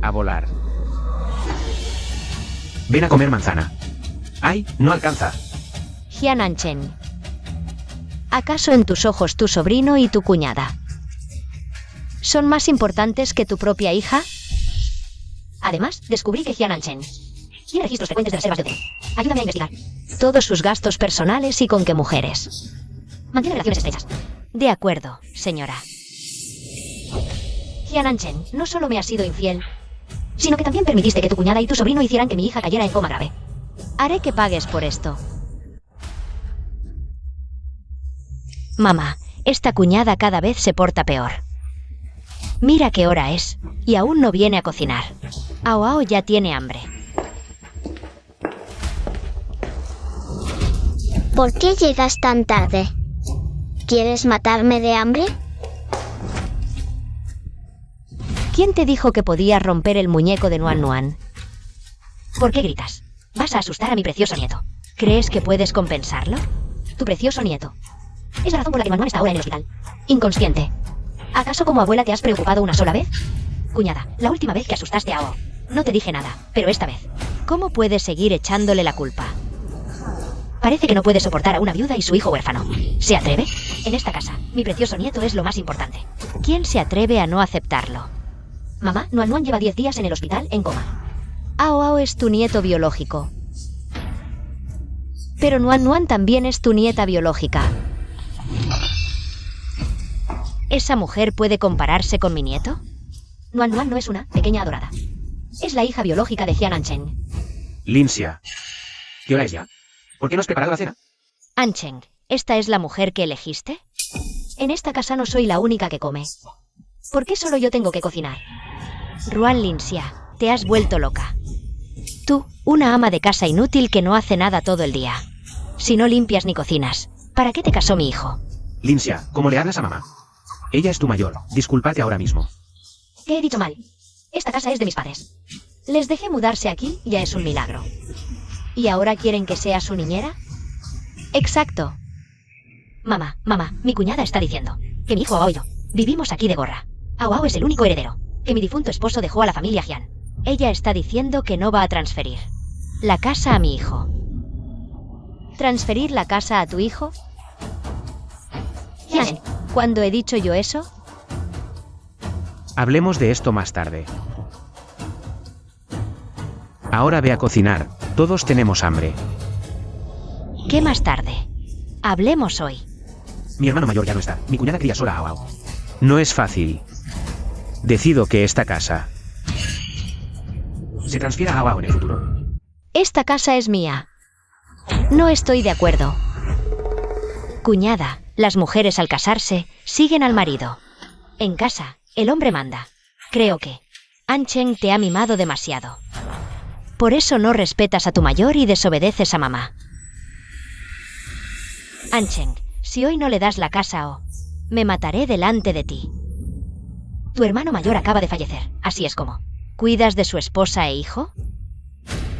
a volar. Ven a comer manzana. ¡Ay, no alcanza! Jian Anchen. ¿Acaso en tus ojos tu sobrino y tu cuñada son más importantes que tu propia hija? Además, descubrí que Jian Anchen tiene registros frecuentes de reservas de hotel. Ayúdame a investigar todos sus gastos personales y con qué mujeres mantiene relaciones estrechas. De acuerdo, señora. Jian Anchen, no solo me has sido infiel, sino que también permitiste que tu cuñada y tu sobrino hicieran que mi hija cayera en coma grave. Haré que pagues por esto. Mamá, esta cuñada cada vez se porta peor. Mira qué hora es, y aún no viene a cocinar. Ao Ao ya tiene hambre. ¿Por qué llegas tan tarde? ¿Quieres matarme de hambre? ¿Quién te dijo que podías romper el muñeco de Nuan Nuan? ¿Por qué gritas? Vas a asustar a mi precioso nieto. ¿Crees que puedes compensarlo? Tu precioso nieto es la razón por la que Nuan Nuan está ahora en el hospital. Inconsciente. ¿Acaso como abuela te has preocupado una sola vez? Cuñada, la última vez que asustaste a Ao, no te dije nada, pero esta vez, ¿cómo puedes seguir echándole la culpa? Parece que no puede soportar a una viuda y su hijo huérfano. ¿Se atreve? En esta casa, mi precioso nieto es lo más importante. ¿Quién se atreve a no aceptarlo? Mamá, Nuan Nuan lleva 10 días en el hospital en coma. Ao Ao es tu nieto biológico. Pero Nuan Nuan también es tu nieta biológica. ¿Esa mujer puede compararse con mi nieto? Nuan Nuan no es una pequeña adorada. Es la hija biológica de Jian Anchen. Linsia. ¿Qué hora es ya? ¿Por qué no has preparado la cena? Anchen, ¿esta es la mujer que elegiste? En esta casa no soy la única que come. ¿Por qué solo yo tengo que cocinar? Ruan Linsia, te has vuelto loca. Tú, una ama de casa inútil que no hace nada todo el día. Si no limpias ni cocinas, ¿para qué te casó mi hijo? Linsia, ¿cómo le hablas a mamá? Ella es tu mayor. Discúlpate ahora mismo. ¿Qué he dicho mal? Esta casa es de mis padres. Les dejé mudarse aquí, ya es un milagro. ¿Y ahora quieren que sea su niñera? Exacto. Mamá, mi cuñada está diciendo que mi hijo Ao y yo vivimos aquí de gorra. Ao Ao es el único heredero que mi difunto esposo dejó a la familia Jian. Ella está diciendo que no va a transferir la casa a mi hijo. ¿Transferir la casa a tu hijo? Jian, ¿cuándo he dicho yo eso? Hablemos de esto más tarde. Ahora ve a cocinar. Todos tenemos hambre. ¿Qué más tarde? Hablemos hoy. Mi hermano mayor ya no está. Mi cuñada cría sola a Ao Ao. No es fácil. Decido que esta casa se transfiera a Ao Ao en el futuro. Esta casa es mía. No estoy de acuerdo. Cuñada, las mujeres al casarse siguen al marido. En casa, el hombre manda. Creo que Anchen te ha mimado demasiado. Por eso no respetas a tu mayor y desobedeces a mamá. Anchen, si hoy no le das la casa a Ao, me mataré delante de ti. Tu hermano mayor acaba de fallecer, así es como. ¿Cuidas de su esposa e hijo?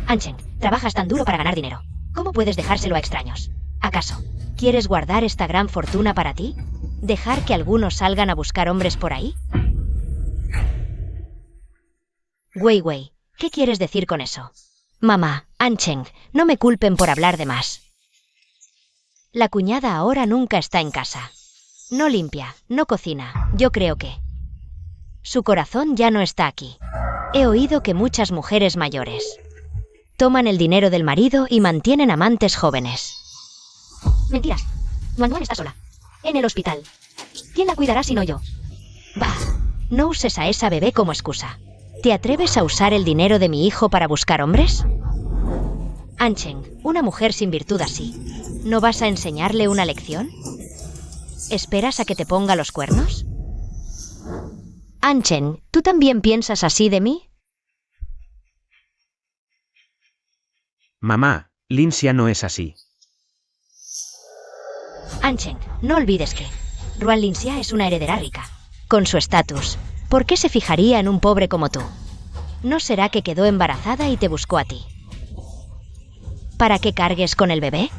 Anchen, trabajas tan duro para ganar dinero. ¿Cómo puedes dejárselo a extraños? ¿Acaso quieres guardar esta gran fortuna para ti? ¿Dejar que algunos salgan a buscar hombres por ahí? Wei, ¿qué quieres decir con eso? Mamá, Anchen, no me culpen por hablar de más. La cuñada ahora nunca está en casa. No limpia, no cocina, yo creo que su corazón ya no está aquí. He oído que muchas mujeres mayores toman el dinero del marido y mantienen amantes jóvenes. Mentiras. Nuan Nuan está sola. En el hospital. ¿Quién la cuidará sino yo? Bah, no uses a esa bebé como excusa. ¿Te atreves a usar el dinero de mi hijo para buscar hombres? Anchen, una mujer sin virtud así, ¿no vas a enseñarle una lección? ¿Esperas a que te ponga los cuernos? Anchen, ¿tú también piensas así de mí? Mamá, Linsia no es así. Anchen, no olvides que Ruan Linsia es una heredera rica. Con su estatus, ¿por qué se fijaría en un pobre como tú? ¿No será que quedó embarazada y te buscó a ti? ¿Para que cargues con el bebé?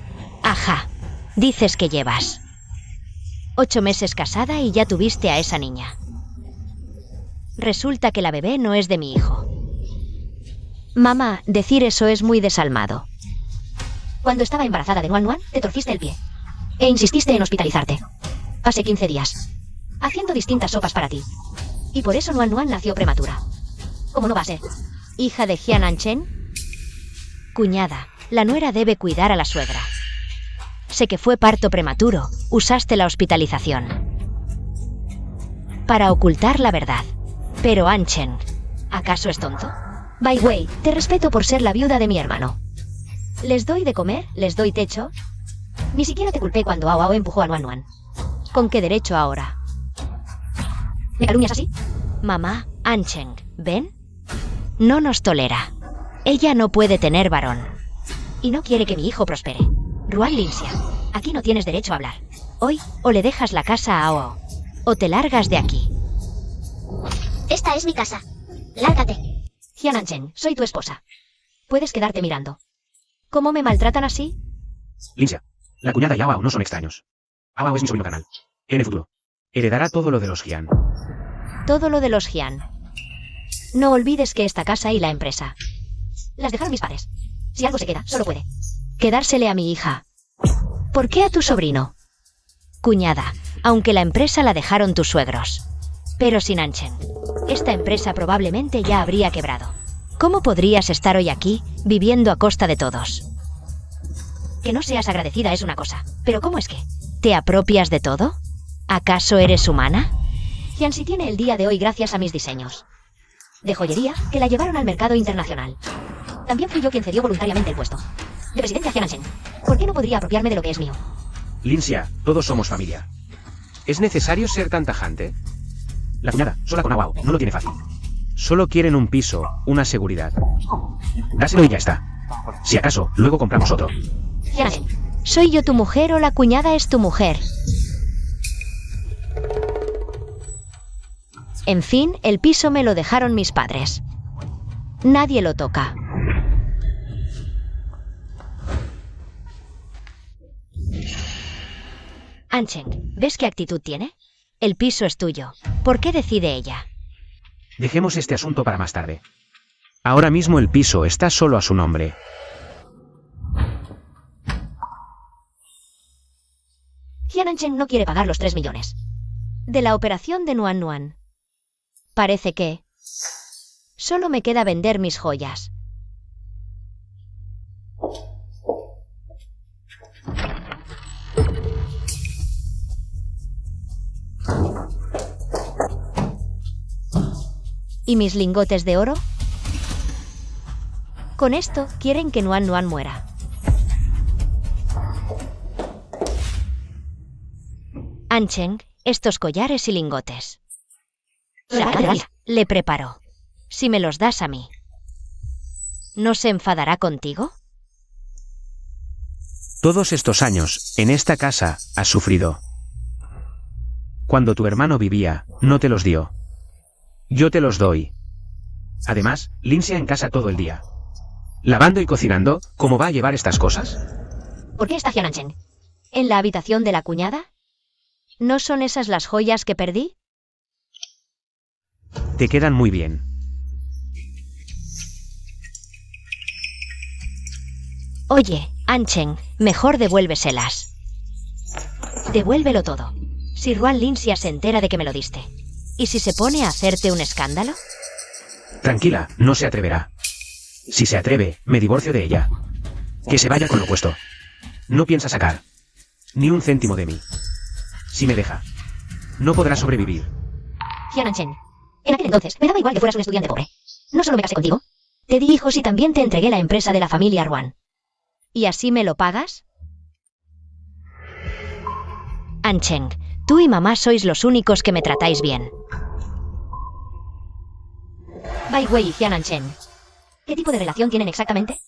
Ajá, dices que llevas 8 meses casada y ya tuviste a esa niña. Resulta que la bebé no es de mi hijo. Mamá, decir eso es muy desalmado. Cuando estaba embarazada de Nuan Nuan, te torciste el pie. E insististe en hospitalizarte. Pasé 15 días haciendo distintas sopas para ti. Y por eso Nuan Nuan nació prematura. ¿Cómo no va a ser? ¿Hija de Jian Anchen? Cuñada, la nuera debe cuidar a la suegra. Sé que fue parto prematuro. Usaste la hospitalización para ocultar la verdad. Pero Anchen, ¿acaso es tonto? By way, te respeto por ser la viuda de mi hermano. Les doy de comer, les doy techo. Ni siquiera te culpé cuando Ao Ao empujó a Nuan Nuan. ¿Con qué derecho ahora? ¿Me calumnias así? Mamá, Anchen, ¿ven? No nos tolera. Ella no puede tener varón. Y no quiere que mi hijo prospere. Ruan Linsia, aquí no tienes derecho a hablar. Hoy, o le dejas la casa a Ao Ao, o te largas de aquí. Esta es mi casa. Lárgate. Jian Anchen, soy tu esposa. Puedes quedarte mirando. ¿Cómo me maltratan así? Linsia, la cuñada y Ao Ao no son extraños. Ao Ao es mi sobrino carnal. En el futuro, heredará todo lo de los Jian. Todo lo de los Jian. No olvides que esta casa y la empresa las dejaron mis padres. Si algo se queda, solo puede quedársele a mi hija. ¿Por qué a tu sobrino? Cuñada, aunque la empresa la dejaron tus suegros. Pero sin Anchen, esta empresa probablemente ya habría quebrado. ¿Cómo podrías estar hoy aquí, viviendo a costa de todos? Que no seas agradecida es una cosa, pero ¿cómo es que te apropias de todo? ¿Acaso eres humana? Jianxi tiene el día de hoy gracias a mis diseños de joyería que la llevaron al mercado internacional. También fui yo quien cedió voluntariamente el puesto de presidente a Jian Anchen. ¿Por qué no podría apropiarme de lo que es mío? Linsia, todos somos familia. ¿Es necesario ser tan tajante? La cuñada, sola con Ao Ao, no lo tiene fácil. Solo quieren un piso, una seguridad. Dáselo y ya está. Si acaso, luego compramos otro. Jian Anchen, ¿soy yo tu mujer o la cuñada es tu mujer? En fin, el piso me lo dejaron mis padres. Nadie lo toca. Anchen, ¿ves qué actitud tiene? El piso es tuyo. ¿Por qué decide ella? Dejemos este asunto para más tarde. Ahora mismo el piso está solo a su nombre. Jian Anchen no quiere pagar los 3 millones de la operación de Nuan Nuan. Parece que solo me queda vender mis joyas. ¿Y mis lingotes de oro? Con esto quieren que Nuan Nuan muera. Anchen, estos collares y lingotes. Le preparó. Si me los das a mí, ¿no se enfadará contigo? Todos estos años, en esta casa, has sufrido. Cuando tu hermano vivía, no te los dio. Yo te los doy. Además, Linsia en casa todo el día. Lavando y cocinando, ¿cómo va a llevar estas cosas? ¿Por qué está Jian Anchen? ¿En la habitación de la cuñada? ¿No son esas las joyas que perdí? Te quedan muy bien. Oye, Anchen, mejor devuélveselas. Devuélvelo todo. Si Ruan Linsia se entera de que me lo diste. ¿Y si se pone a hacerte un escándalo? Tranquila, no se atreverá. Si se atreve, me divorcio de ella. Que se vaya con lo puesto. No piensa sacar ni un céntimo de mí. Si me deja, no podrá sobrevivir. Jian Anchen, en aquel entonces me daba igual que fueras un estudiante pobre. No solo me casé contigo, te di hijos y también te entregué la empresa de la familia Ruan. ¿Y así me lo pagas? Anchen, tú y mamá sois los únicos que me tratáis bien. Bai Wei y Jian Anchen, ¿qué tipo de relación tienen exactamente?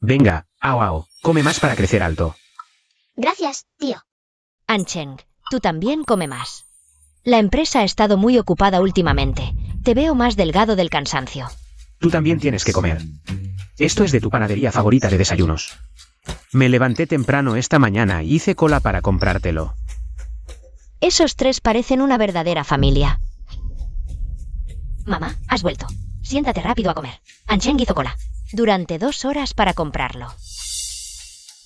Venga, Ao Ao, come más para crecer alto. Gracias, tío. Anchen, tú también come más. La empresa ha estado muy ocupada últimamente. Te veo más delgado del cansancio. Tú también tienes que comer. Esto es de tu panadería favorita de desayunos. Me levanté temprano esta mañana y hice cola para comprártelo. Esos tres parecen una verdadera familia. Mamá, has vuelto. Siéntate rápido a comer. Anchen hizo cola. durante 2 horas para comprarlo.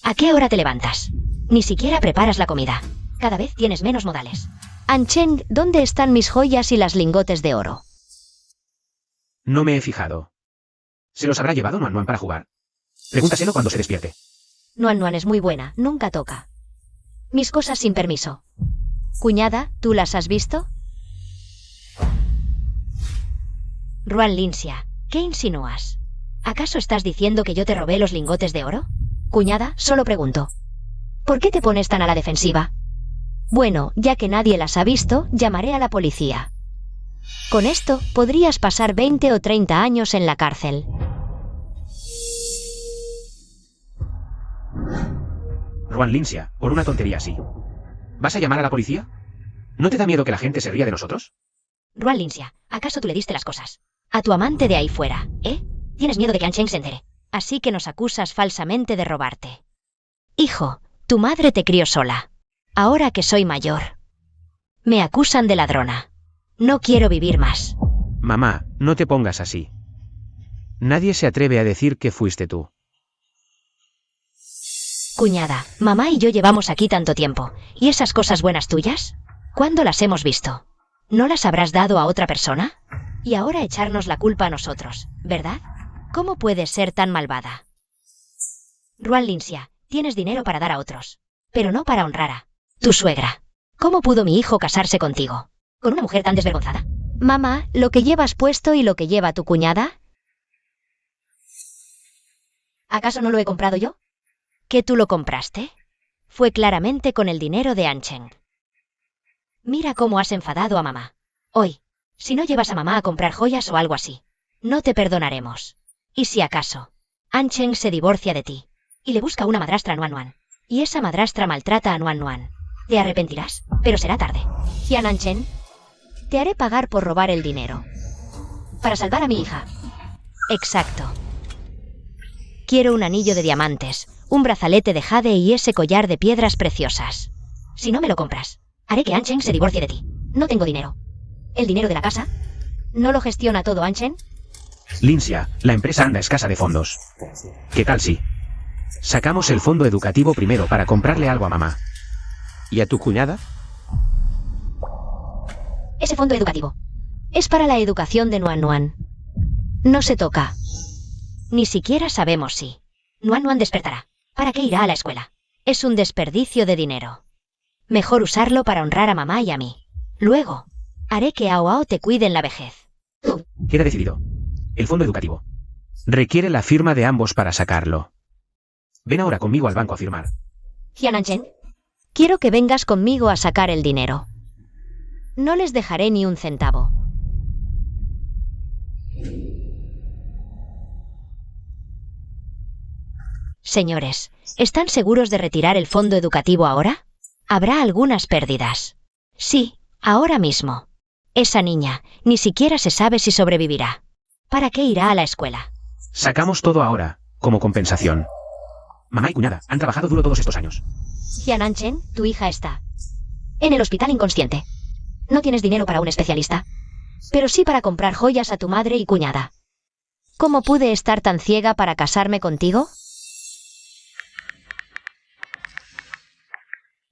¿A qué hora te levantas? Ni siquiera preparas la comida. Cada vez tienes menos modales. Ancheng, ¿dónde están mis joyas y las lingotes de oro? No me he fijado. ¿Se los habrá llevado Nuan Nuan para jugar? Pregúntaselo cuando se despierte. Nuan Nuan es muy buena, nunca toca mis cosas sin permiso. Cuñada, ¿tú las has visto? Ruan Linsia, ¿qué insinúas? ¿Acaso estás diciendo que yo te robé los lingotes de oro? Cuñada, solo pregunto. ¿Por qué te pones tan a la defensiva? Bueno, ya que nadie las ha visto, llamaré a la policía. Con esto, podrías pasar 20 o 30 años en la cárcel. Ruan Linsia, por una tontería así. ¿Vas a llamar a la policía? ¿No te da miedo que la gente se ría de nosotros? Ruan Linsia, ¿acaso tú le diste las cosas a tu amante de ahí fuera, eh? Tienes miedo de que Ancheng se entere. Así que nos acusas falsamente de robarte. Hijo, tu madre te crió sola. Ahora que soy mayor, me acusan de ladrona. No quiero vivir más. Mamá, no te pongas así. Nadie se atreve a decir que fuiste tú. Cuñada, mamá y yo llevamos aquí tanto tiempo. ¿Y esas cosas buenas tuyas? ¿Cuándo las hemos visto? ¿No las habrás dado a otra persona? Y ahora echarnos la culpa a nosotros, ¿verdad? ¿Cómo puedes ser tan malvada? Ruan Linsia, tienes dinero para dar a otros, pero no para honrar a tu suegra. ¿Cómo pudo mi hijo casarse contigo? ¿Con una mujer tan desvergonzada? Mamá, ¿lo que llevas puesto y lo que lleva tu cuñada? ¿Acaso no lo he comprado yo? ¿Que tú lo compraste? Fue claramente con el dinero de Ancheng. Mira cómo has enfadado a mamá. Hoy, si no llevas a mamá a comprar joyas o algo así, no te perdonaremos. Y si acaso, Ancheng se divorcia de ti y le busca una madrastra a Nuan Nuan, y esa madrastra maltrata a Nuan Nuan, te arrepentirás, pero será tarde. Jian Ancheng, te haré pagar por robar el dinero. Para salvar a mi hija. Exacto. Quiero un anillo de diamantes, un brazalete de jade y ese collar de piedras preciosas. Si no me lo compras, haré que Ancheng se divorcie de ti. No tengo dinero. ¿El dinero de la casa? ¿No lo gestiona todo Ancheng? Linsia, la empresa anda escasa de fondos. ¿Qué tal si sacamos el fondo educativo primero para comprarle algo a mamá? ¿Y a tu cuñada? Ese fondo educativo es para la educación de Nuan Nuan. No se toca. Ni siquiera sabemos si Nuan Nuan despertará. ¿Para qué irá a la escuela? Es un desperdicio de dinero. Mejor usarlo para honrar a mamá y a mí. Luego, haré que Ao Ao te cuide en la vejez. Queda decidido. El fondo educativo requiere la firma de ambos para sacarlo. Ven ahora conmigo al banco a firmar. Jian Ancheng, quiero que vengas conmigo a sacar el dinero. No les dejaré ni un centavo. Señores, ¿están seguros de retirar el fondo educativo ahora? Habrá algunas pérdidas. Sí, ahora mismo. Esa niña ni siquiera se sabe si sobrevivirá. ¿Para qué irá a la escuela? Sacamos todo ahora, como compensación. Mamá y cuñada han trabajado duro todos estos años. Jian Ancheng, tu hija está en el hospital inconsciente. No tienes dinero para un especialista, pero sí para comprar joyas a tu madre y cuñada. ¿Cómo pude estar tan ciega para casarme contigo?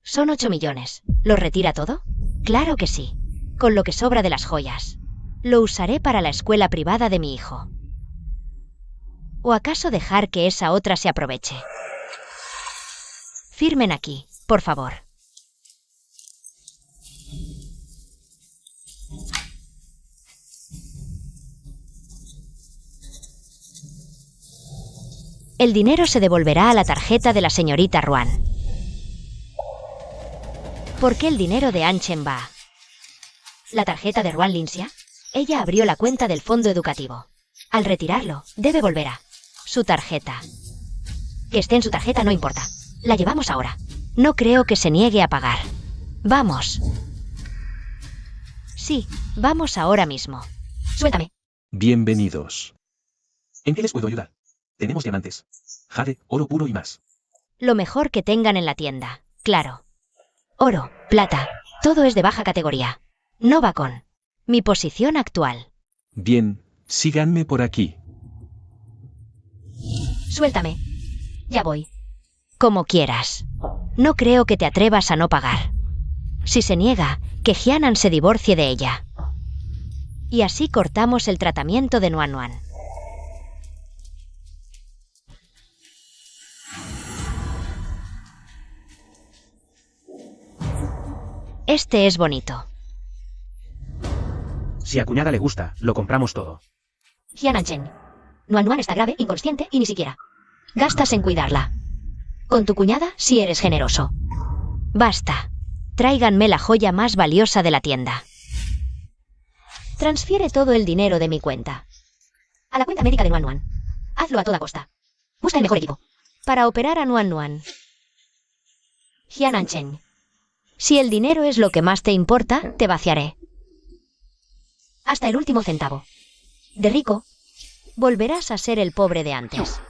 Son 8 millones. ¿Lo retira todo? Claro que sí. Con lo que sobra de las joyas. Lo usaré para la escuela privada de mi hijo. ¿O acaso dejar que esa otra se aproveche? Firmen aquí, por favor. El dinero se devolverá a la tarjeta de la señorita Ruan. ¿Por qué el dinero de Ancheng va? ¿La tarjeta de Ruan Linsia? Ella abrió la cuenta del fondo educativo. Al retirarlo, debe volver a su tarjeta. Que esté en su tarjeta no importa. La llevamos ahora. No creo que se niegue a pagar. Vamos. Sí, vamos ahora mismo. Suéltame. Bienvenidos. ¿En qué les puedo ayudar? Tenemos diamantes, jade, oro puro y más. Lo mejor que tengan en la tienda, claro. Oro, plata, todo es de baja categoría. No va con mi posición actual. Bien, síganme por aquí. Suéltame. Ya voy. Como quieras. No creo que te atrevas a no pagar. Si se niega, que Hyanan se divorcie de ella. Y así cortamos el tratamiento de Nuan Nuan. Este es bonito. Si a cuñada le gusta, lo compramos todo. Hyanan Chen. Nuan Nuan está grave, inconsciente y ni siquiera gastas en cuidarla. Con tu cuñada sí eres generoso. Basta. Tráiganme la joya más valiosa de la tienda. Transfiere todo el dinero de mi cuenta. A la cuenta médica de Nuan Nuan. Hazlo a toda costa. Busca el mejor equipo. Para operar a Nuan Nuan. Hyanan Chen. Si el dinero es lo que más te importa, te vaciaré. Hasta el último centavo. De rico, volverás a ser el pobre de antes.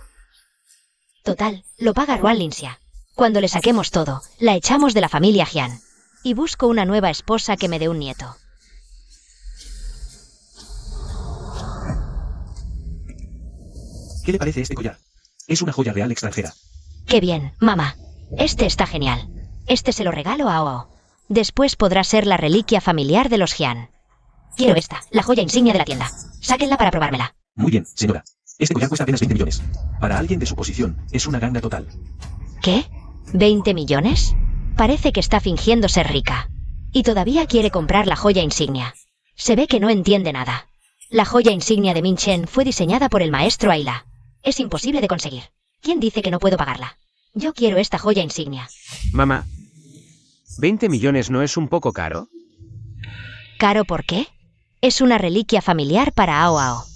Total, lo paga Ruan Linxia. Cuando le saquemos todo, la echamos de la familia Hyan. Y busco una nueva esposa que me dé un nieto. ¿Qué le parece este collar? Es una joya real extranjera. ¡Qué bien, mamá! Este está genial. Este se lo regalo a Oo. Después podrá ser la reliquia familiar de los Hyan. Quiero esta, la joya insignia de la tienda. Sáquenla para probármela. Muy bien, señora. Este collar cuesta apenas 20 millones. Para alguien de su posición, es una ganga total. ¿Qué? ¿20 millones? Parece que está fingiendo ser rica. Y todavía quiere comprar la joya insignia. Se ve que no entiende nada. La joya insignia de Min Chen fue diseñada por el maestro Ayla. Es imposible de conseguir. ¿Quién dice que no puedo pagarla? Yo quiero esta joya insignia. Mamá, ¿20 millones no es un poco caro? ¿Caro por qué? Es una reliquia familiar para Ao Ao.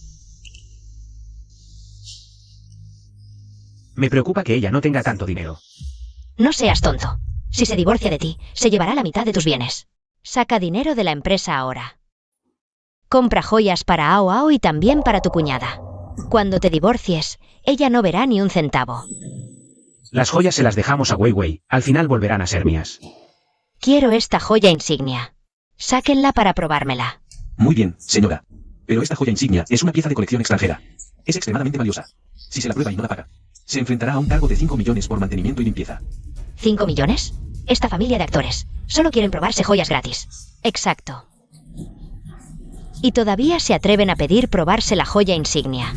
Me preocupa que ella no tenga tanto dinero. No seas tonto. Si se divorcia de ti, se llevará la mitad de tus bienes. Saca dinero de la empresa ahora. Compra joyas para Ao Ao y también para tu cuñada. Cuando te divorcies, ella no verá ni un centavo. Las joyas se las dejamos a Wei Wei, al final volverán a ser mías. Quiero esta joya insignia. Sáquenla para probármela. Muy bien, señora. Pero esta joya insignia es una pieza de colección extranjera. Es extremadamente valiosa. Si se la prueba y no la paga, se enfrentará a un cargo de 5 millones por mantenimiento y limpieza. ¿5 millones? Esta familia de actores solo quieren probarse joyas gratis. Exacto. Y todavía se atreven a pedir probarse la joya insignia.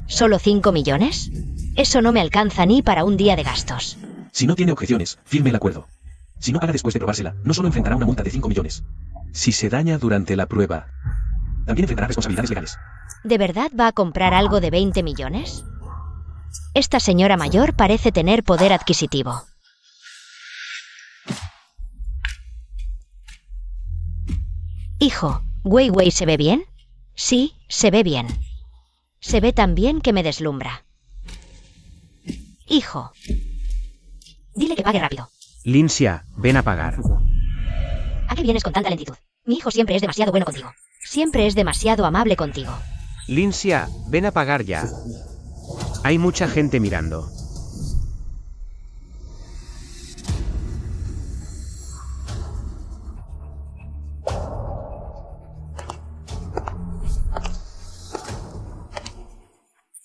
¿Solo 5 millones? Eso no me alcanza ni para un día de gastos. Si no tiene objeciones, firme el acuerdo. Si no paga después de probársela, no solo enfrentará una multa de 5 millones. Si se daña durante la prueba, también enfrentará responsabilidades legales. ¿De verdad va a comprar algo de 20 millones? Esta señora mayor parece tener poder adquisitivo. Hijo, ¿Wei Wei se ve bien? Sí, se ve bien. Se ve tan bien que me deslumbra. Hijo. Dile que pague rápido. Linxia, ven a pagar. ¿A qué vienes con tanta lentitud? Mi hijo siempre es demasiado bueno contigo. Siempre es demasiado amable contigo. Linxia, ven a pagar ya. Hay mucha gente mirando.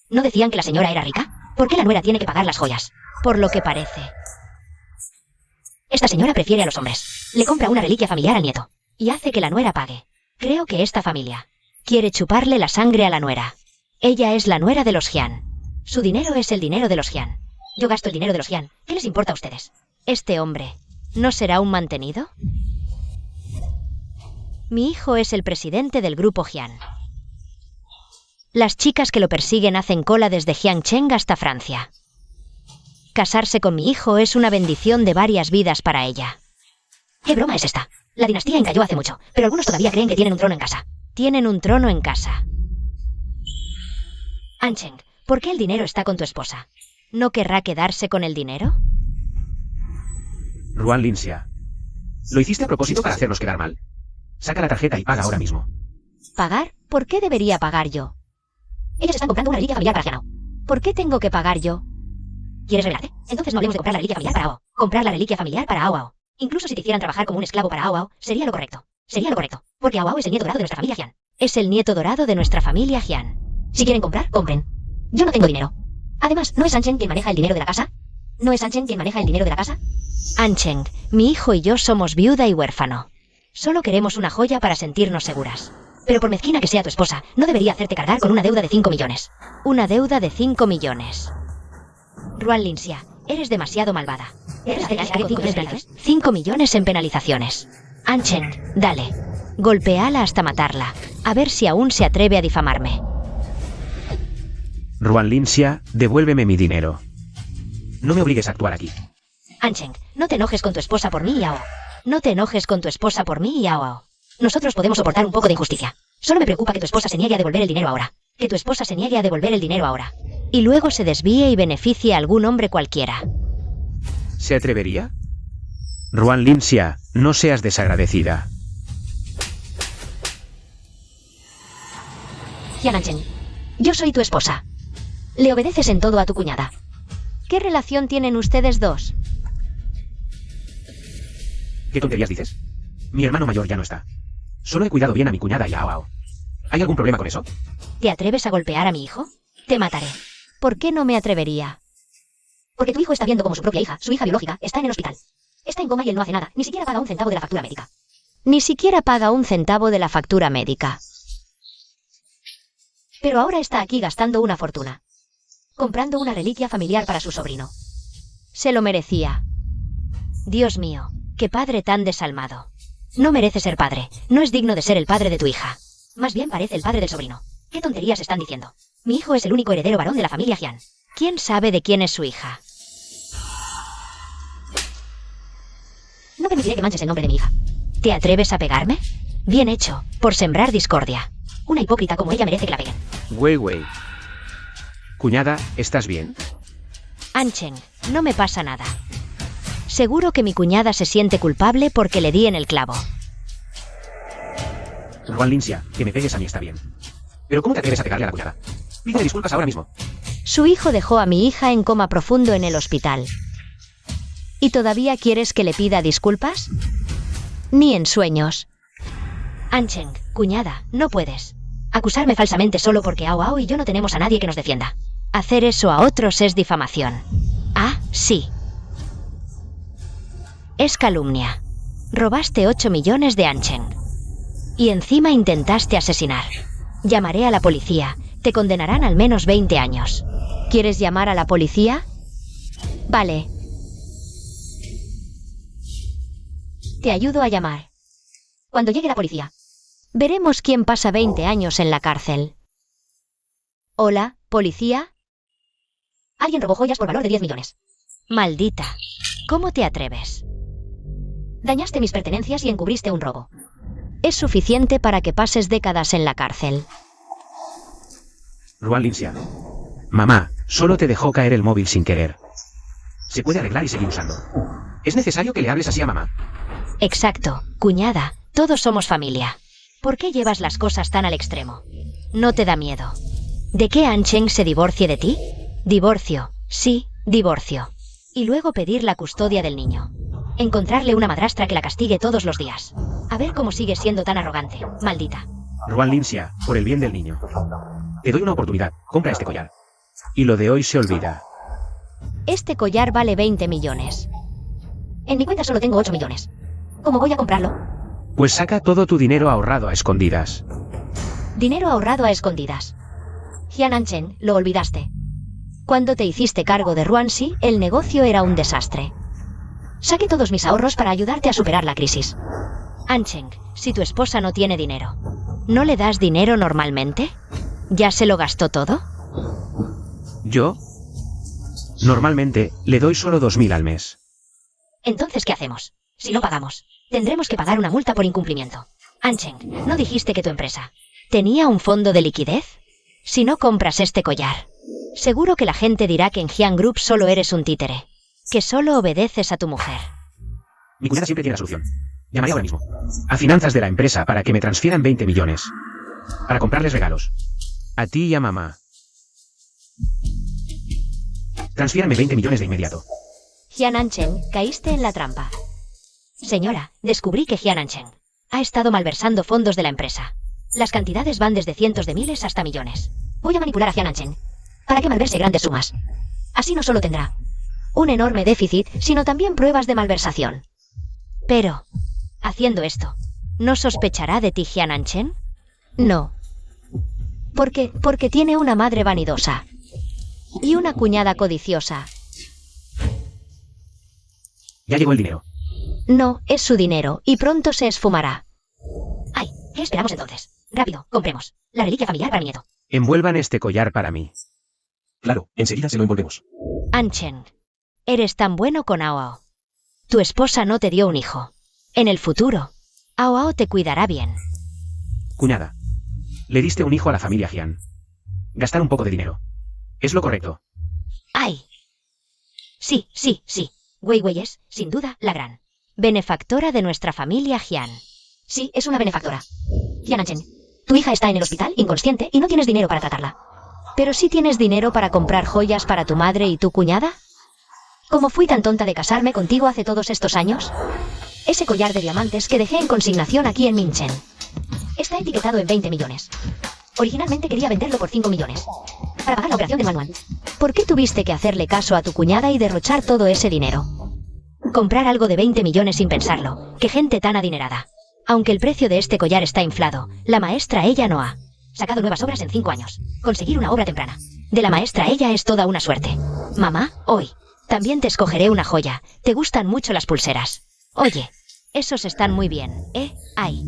¿No decían que la señora era rica? ¿Por qué la nuera tiene que pagar las joyas? Por lo que parece. Esta señora prefiere a los hombres. Le compra una reliquia familiar al nieto. Y hace que la nuera pague. Creo que esta familia quiere chuparle la sangre a la nuera. Ella es la nuera de los Hyan. Su dinero es el dinero de los Hyan. Yo gasto el dinero de los Hyan. ¿Qué les importa a ustedes? ¿Este hombre no será un mantenido? Mi hijo es el presidente del grupo Hyan. Las chicas que lo persiguen hacen cola desde Jiangcheng hasta Francia. Casarse con mi hijo es una bendición de varias vidas para ella. ¿Qué broma es esta? La dinastía encalló hace mucho, pero algunos todavía creen que tienen un trono en casa. Tienen un trono en casa. Ancheng, ¿por qué el dinero está con tu esposa? ¿No querrá quedarse con el dinero? Ruan Linxia. Lo hiciste a propósito para hacernos quedar mal. Saca la tarjeta y paga ahora mismo. ¿Pagar? ¿Por qué debería pagar yo? Ellos están comprando una reliquia familiar para Jianao. ¿Por qué tengo que pagar yo? ¿Quieres revelarte? Entonces no hablemos de comprar la reliquia familiar para Ao. Comprar la reliquia familiar para Ao Ao. Incluso si te hicieran trabajar como un esclavo para Ao Ao, sería lo correcto. Sería lo correcto. Porque Ao Ao es el nieto dorado de nuestra familia Hyan. Es el nieto dorado de nuestra familia Hyan. Si quieren comprar, compren. Yo no tengo dinero. Además, ¿no es Ancheng quien maneja el dinero de la casa? ¿No es Ancheng quien maneja el dinero de la casa? Ancheng, mi hijo y yo somos viuda y huérfano. Solo queremos una joya para sentirnos seguras. Pero por mezquina que sea tu esposa, no debería hacerte cargar con una deuda de 5 millones. Una deuda de 5 millones. Ruan Linxia, eres demasiado malvada. ¿Eres 5 millones en penalizaciones. Ancheng, dale. Golpeala hasta matarla. A ver si aún se atreve a difamarme. Ruan Linxia, devuélveme mi dinero. No me obligues a actuar aquí. Ancheng, no te enojes con tu esposa por mí, Yao. No te enojes con tu esposa por mí, Yao. Nosotros podemos soportar un poco de injusticia. Solo me preocupa que tu esposa se niegue a devolver el dinero ahora. Que tu esposa se niegue a devolver el dinero ahora. Y luego se desvíe y beneficie a algún hombre cualquiera. ¿Se atrevería? Ruan Linxia, no seas desagradecida. Jian Ancheng, yo soy tu esposa. Le obedeces en todo a tu cuñada. ¿Qué relación tienen ustedes dos? ¿Qué tonterías dices? Mi hermano mayor ya no está. Solo he cuidado bien a mi cuñada Yao Ao. ¿Hay algún problema con eso? ¿Te atreves a golpear a mi hijo? Te mataré. ¿Por qué no me atrevería? Porque tu hijo está viendo como su propia hija, su hija biológica, está en el hospital. Está en coma y él no hace nada, ni siquiera paga un centavo de la factura médica. Ni siquiera paga un centavo de la factura médica. Pero ahora está aquí gastando una fortuna. Comprando una reliquia familiar para su sobrino. Se lo merecía. Dios mío, qué padre tan desalmado. No merece ser padre, no es digno de ser el padre de tu hija. Más bien parece el padre del sobrino. ¿Qué tonterías están diciendo? Mi hijo es el único heredero varón de la familia Jian. ¿Quién sabe de quién es su hija? No permitiré que manches el nombre de mi hija. ¿Te atreves a pegarme? Bien hecho, por sembrar discordia. Una hipócrita como ella merece que la peguen. Wei. Cuñada, ¿estás bien? Ancheng, no me pasa nada. Seguro que mi cuñada se siente culpable porque le di en el clavo. Ruan Linxia, que me pegues a mí está bien. Pero ¿cómo te atreves a pegarle a la cuñada? Pídele disculpas ahora mismo. Su hijo dejó a mi hija en coma profundo en el hospital. ¿Y todavía quieres que le pida disculpas? Ni en sueños. Ancheng, cuñada, no puedes acusarme falsamente solo porque Yao Ao y yo no tenemos a nadie que nos defienda. Hacer eso a otros es difamación. Ah, sí. Es calumnia. Robaste 8 millones de Ancheng. Y encima intentaste asesinar. Llamaré a la policía. Te condenarán al menos 20 años. ¿Quieres llamar a la policía? Vale. Te ayudo a llamar. Cuando llegue la policía. Veremos quién pasa 20 años en la cárcel. Hola, ¿policía? Alguien robó joyas por valor de 10 millones. Maldita. ¿Cómo te atreves? Dañaste mis pertenencias y encubriste un robo. Es suficiente para que pases décadas en la cárcel. Ruan Linxia. Mamá, solo te dejó caer el móvil sin querer. Se puede arreglar y seguir usando. ¿Es necesario que le hables así a mamá? Exacto, cuñada, todos somos familia. ¿Por qué llevas las cosas tan al extremo? ¿No te da miedo? ¿De qué Ancheng se divorcie de ti? Divorcio, sí, divorcio. Y luego pedir la custodia del niño. Encontrarle una madrastra que la castigue todos los días. A ver cómo sigue siendo tan arrogante, maldita. Ruan Linxia, por el bien del niño. Te doy una oportunidad, compra este collar. Y lo de hoy se olvida. Este collar vale 20 millones. En mi cuenta solo tengo 8 millones. ¿Cómo voy a comprarlo? Pues saca todo tu dinero ahorrado a escondidas. Dinero ahorrado a escondidas. Jian Ancheng, lo olvidaste. Cuando te hiciste cargo de Ruanxi, el negocio era un desastre. Saqué todos mis ahorros para ayudarte a superar la crisis. Ancheng, si tu esposa no tiene dinero, ¿no le das dinero normalmente? ¿Ya se lo gastó todo? ¿Yo? Normalmente, le doy solo 2.000 al mes. Entonces, ¿qué hacemos? Si no pagamos, tendremos que pagar una multa por incumplimiento. Ancheng, ¿no dijiste que tu empresa tenía un fondo de liquidez? Si no compras este collar, seguro que la gente dirá que en Jian Group solo eres un títere, que solo obedeces a tu mujer. Mi cuñada siempre tiene la solución. Llamaré ahora mismo a finanzas de la empresa para que me transfieran 20 millones. Para comprarles regalos. A ti y a mamá. Transfiérame 20 millones de inmediato. Jian Ancheng, caíste en la trampa. Señora, descubrí que Jian Ancheng ha estado malversando fondos de la empresa. Las cantidades van desde cientos de miles hasta millones. Voy a manipular a Jian Ancheng. ¿Para qué malverse grandes sumas? Así no solo tendrá un enorme déficit, sino también pruebas de malversación. Pero, haciendo esto, ¿no sospechará de ti Jian Anchen? No. Porque tiene una madre vanidosa. Y una cuñada codiciosa. Ya llegó el dinero. No, es su dinero, y pronto se esfumará. Ay, ¿qué esperamos entonces? Rápido, compremos. La reliquia familiar para mi nieto. Envuelvan este collar para mí. Claro, enseguida se lo envolvemos. Anchen, eres tan bueno con Ao. Tu esposa no te dio un hijo. En el futuro, Ao te cuidará bien. Cuñada. Le diste un hijo a la familia Jian. Gastar un poco de dinero. Es lo correcto. ¡Ay! Sí. Wei Wei es, sin duda, la gran benefactora de nuestra familia Jian. Sí, es una benefactora. Jian Anchen, tu hija está en el hospital, inconsciente, y no tienes dinero para tratarla. ¿Pero sí tienes dinero para comprar joyas para tu madre y tu cuñada? ¿Cómo fui tan tonta de casarme contigo hace todos estos años? Ese collar de diamantes que dejé en consignación aquí en Minchen. Está etiquetado en 20 millones. Originalmente quería venderlo por 5 millones. Para pagar la operación de Nuan. ¿Por qué tuviste que hacerle caso a tu cuñada y derrochar todo ese dinero? Comprar algo de 20 millones sin pensarlo. ¡Qué gente tan adinerada! Aunque el precio de este collar está inflado, la maestra ella no ha sacado nuevas obras en 5 años. Conseguir una obra temprana de la maestra ella es toda una suerte. Mamá, hoy también te escogeré una joya. Te gustan mucho las pulseras. Oye, esos están muy bien, ¿eh? Ay.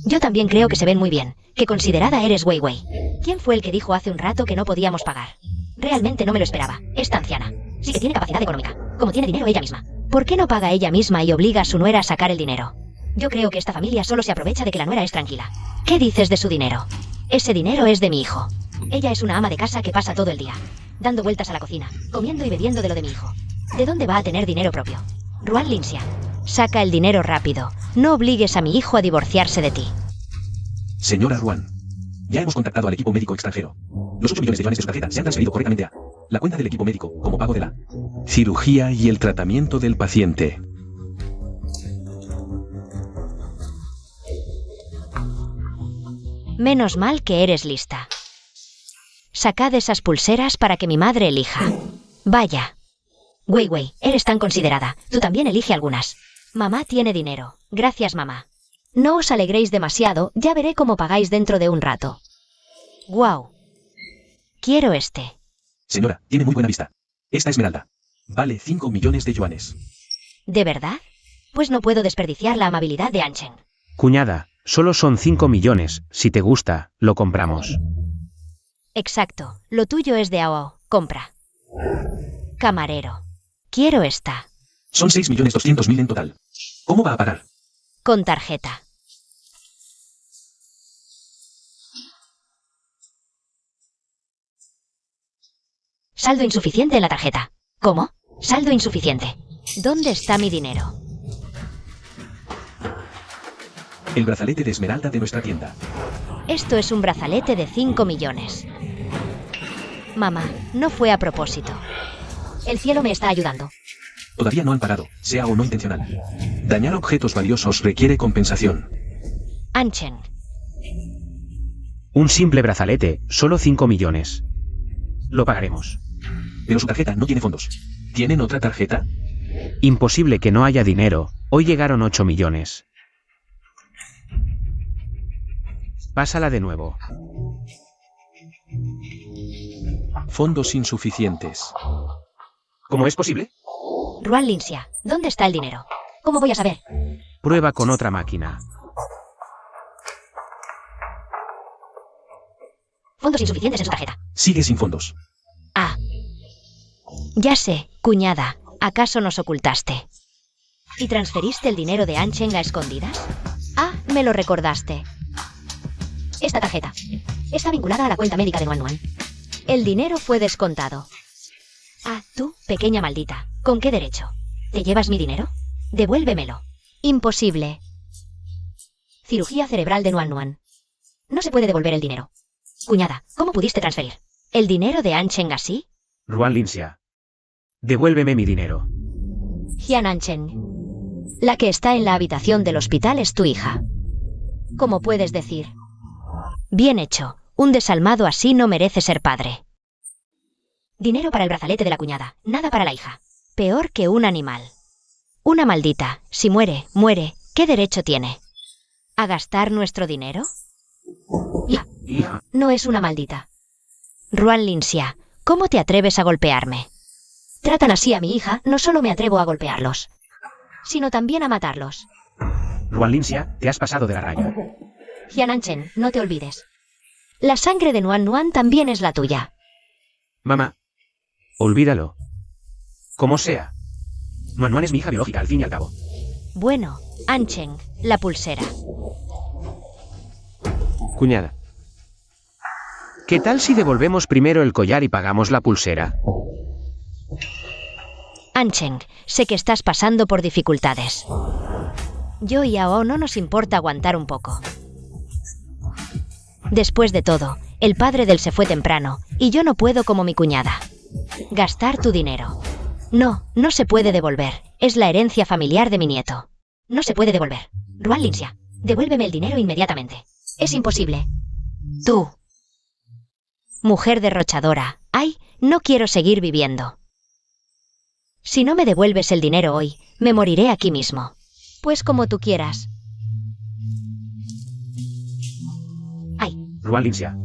Yo también creo que se ven muy bien. Qué considerada eres, Wei Wei. ¿Quién fue el que dijo hace un rato que no podíamos pagar? Realmente no me lo esperaba. Esta anciana sí que tiene capacidad económica. Como tiene dinero ella misma. ¿Por qué no paga ella misma y obliga a su nuera a sacar el dinero? Yo creo que esta familia solo se aprovecha de que la nuera es tranquila. ¿Qué dices de su dinero? Ese dinero es de mi hijo. Ella es una ama de casa que pasa todo el día dando vueltas a la cocina, comiendo y bebiendo de lo de mi hijo. ¿De dónde va a tener dinero propio? Ruan Linxia, saca el dinero rápido. No obligues a mi hijo a divorciarse de ti. Señora Ruan, ya hemos contactado al equipo médico extranjero. Los 8 millones de yuanes de su tarjeta se han transferido correctamente a la cuenta del equipo médico como pago de la cirugía y el tratamiento del paciente. Menos mal que eres lista. Sacad esas pulseras para que mi madre elija. Vaya. Wei Wei, eres tan considerada. Tú también elige algunas. Mamá tiene dinero. Gracias, mamá. No os alegréis demasiado, ya veré cómo pagáis dentro de un rato. Guau. Quiero este. Señora, tiene muy buena vista. Esta esmeralda vale 5 millones de yuanes. ¿De verdad? Pues no puedo desperdiciar la amabilidad de Anchen. Cuñada, solo son 5 millones. Si te gusta, lo compramos. Exacto. Lo tuyo es de Ao. Compra. Camarero. Quiero esta. Son 6.200.000 en total. ¿Cómo va a pagar? Con tarjeta. Saldo insuficiente en la tarjeta. ¿Cómo? Saldo insuficiente. ¿Dónde está mi dinero? El brazalete de esmeralda de nuestra tienda. Esto es un brazalete de 5 millones. Mamá, no fue a propósito. El cielo me está ayudando. Todavía no han pagado, sea o no intencional. Dañar objetos valiosos requiere compensación. Anchen. Un simple brazalete, solo 5 millones. Lo pagaremos. Pero su tarjeta no tiene fondos. ¿Tienen otra tarjeta? Imposible que no haya dinero. Hoy llegaron 8 millones. Pásala de nuevo. Fondos insuficientes. ¿Cómo es posible? Ruan Linxia, ¿dónde está el dinero? ¿Cómo voy a saber? Prueba con otra máquina. Fondos insuficientes en su tarjeta. Sigue sin fondos. Ah. Ya sé, cuñada, ¿acaso nos ocultaste? ¿Y transferiste el dinero de Anchen a escondidas? Ah, me lo recordaste. Esta tarjeta está vinculada a la cuenta médica de Nuan. El dinero fue descontado. Ah, tú, pequeña maldita, ¿con qué derecho? ¿Te llevas mi dinero? Devuélvemelo. Imposible. Cirugía cerebral de Nuan. No se puede devolver el dinero. Cuñada, ¿cómo pudiste transferir el dinero de Anchen así? Ruan Linxia. Devuélveme mi dinero. Jian Anchen. La que está en la habitación del hospital es tu hija. ¿Cómo puedes decir? Bien hecho. Un desalmado así no merece ser padre. Dinero para el brazalete de la cuñada, nada para la hija. Peor que un animal. Una maldita, si muere, muere, ¿qué derecho tiene? ¿A gastar nuestro dinero? Hija. No es una maldita. Ruan Linxia, ¿cómo te atreves a golpearme? Tratan así a mi hija, no solo me atrevo a golpearlos, sino también a matarlos. Ruan Linxia, te has pasado de la raya. Jian Anchen, no te olvides. La sangre de Nuan Nuan también es la tuya. Mamá. Olvídalo. Como sea. Nuan Nuan es mi hija biológica, al fin y al cabo. Bueno, Anchen, la pulsera. Cuñada. ¿Qué tal si devolvemos primero el collar y pagamos la pulsera? Anchen, sé que estás pasando por dificultades. Yo y Ao no nos importa aguantar un poco. Después de todo, el padre del se fue temprano, y yo no puedo como mi cuñada. Gastar tu dinero. No, no se puede devolver. Es la herencia familiar de mi nieto. No se puede devolver. Ruan Linxia, devuélveme el dinero inmediatamente. Es imposible. Tú. Mujer derrochadora. Ay, no quiero seguir viviendo. Si no me devuelves el dinero hoy, me moriré aquí mismo. Pues como tú quieras. Ay. Ruan Linxia.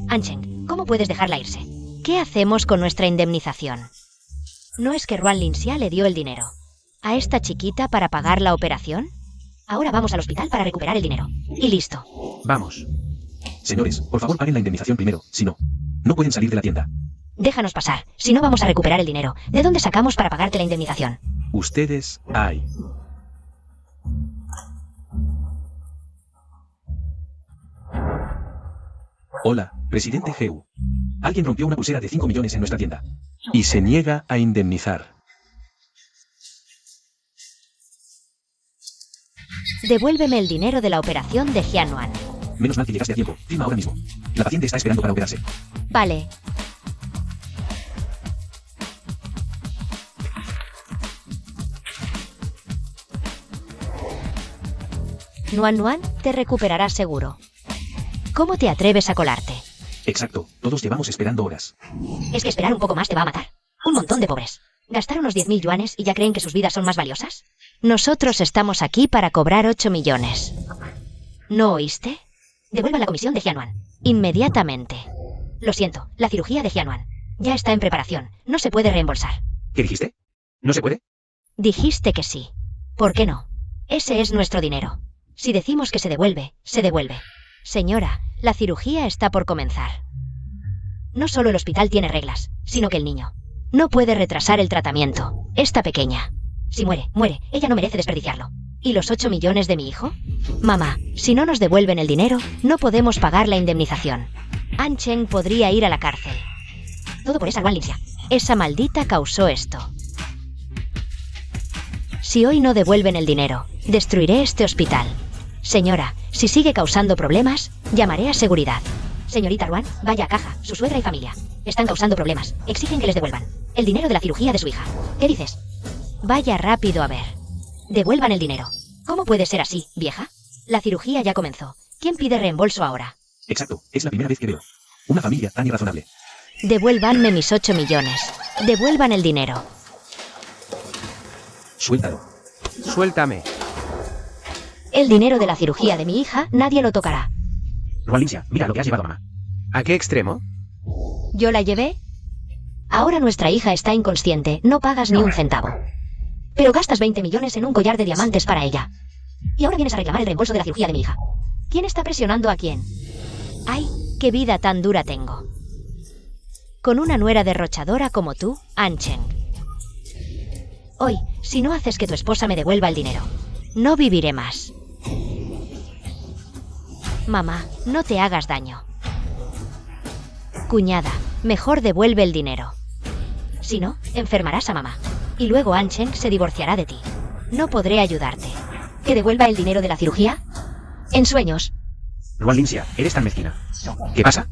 Anchen, ¿cómo puedes dejarla irse? ¿Qué hacemos con nuestra indemnización? ¿No es que Ruan Linxia le dio el dinero a esta chiquita para pagar la operación? Ahora vamos al hospital para recuperar el dinero. Y listo. Vamos. Señores, por favor paguen la indemnización primero, si no, no pueden salir de la tienda. Déjanos pasar, si no vamos a recuperar el dinero. ¿De dónde sacamos para pagarte la indemnización? Ustedes, ay. Hola, presidente Geu. Alguien rompió una pulsera de 5 millones en nuestra tienda. Y se niega a indemnizar. Devuélveme el dinero de la operación de Jianuan. Menos mal que llegaste a tiempo. Firma ahora mismo. La paciente está esperando para operarse. Vale. Nuan Nuan, te recuperarás seguro. ¿Cómo te atreves a colarte? Exacto, todos llevamos esperando horas. Es que esperar un poco más te va a matar. Un montón de pobres. ¿Gastar unos 10.000 yuanes y ya creen que sus vidas son más valiosas? Nosotros estamos aquí para cobrar 8 millones. ¿No oíste? Devuelvan la comisión de Jianuan. Inmediatamente. Lo siento, la cirugía de Jianuan ya está en preparación. No se puede reembolsar. ¿Qué dijiste? ¿No se puede? Dijiste que sí. ¿Por qué no? Ese es nuestro dinero. Si decimos que se devuelve, se devuelve. Señora, la cirugía está por comenzar. No solo el hospital tiene reglas, sino que el niño no puede retrasar el tratamiento. Esta pequeña. Si muere, muere. Ella no merece desperdiciarlo. ¿Y los 8 millones de mi hijo? Mamá, si no nos devuelven el dinero, no podemos pagar la indemnización. Anchen podría ir a la cárcel. Todo por esa Ruan Linxia. Esa maldita causó esto. Si hoy no devuelven el dinero, destruiré este hospital. Señora, si sigue causando problemas, llamaré a seguridad. Señorita Ruan, vaya a caja, su suegra y familia. Están causando problemas. Exigen que les devuelvan el dinero de la cirugía de su hija. ¿Qué dices? Vaya rápido a ver. Devuelvan el dinero. ¿Cómo puede ser así, vieja? La cirugía ya comenzó. ¿Quién pide reembolso ahora? Exacto, es la primera vez que veo una familia tan irrazonable. Devuélvanme mis 8 millones. Devuelvan el dinero. Suéltalo. Suéltame. El dinero de la cirugía de mi hija nadie lo tocará. Ruan Linxia, mira lo que has llevado, mamá. ¿A qué extremo? ¿Yo la llevé? Ahora nuestra hija está inconsciente, no pagas ni un centavo. Pero gastas 20 millones en un collar de diamantes para ella. Y ahora vienes a reclamar el reembolso de la cirugía de mi hija. ¿Quién está presionando a quién? ¡Ay, qué vida tan dura tengo! Con una nuera derrochadora como tú, Anchen. Hoy, si no haces que tu esposa me devuelva el dinero, no viviré más. Mamá, no te hagas daño. Cuñada, mejor devuelve el dinero. Si no, enfermarás a mamá. Y luego Anchen se divorciará de ti. No podré ayudarte. ¿Que devuelva el dinero de la cirugía? En sueños. Ruan Linxia, eres tan mezquina. ¿Qué pasa?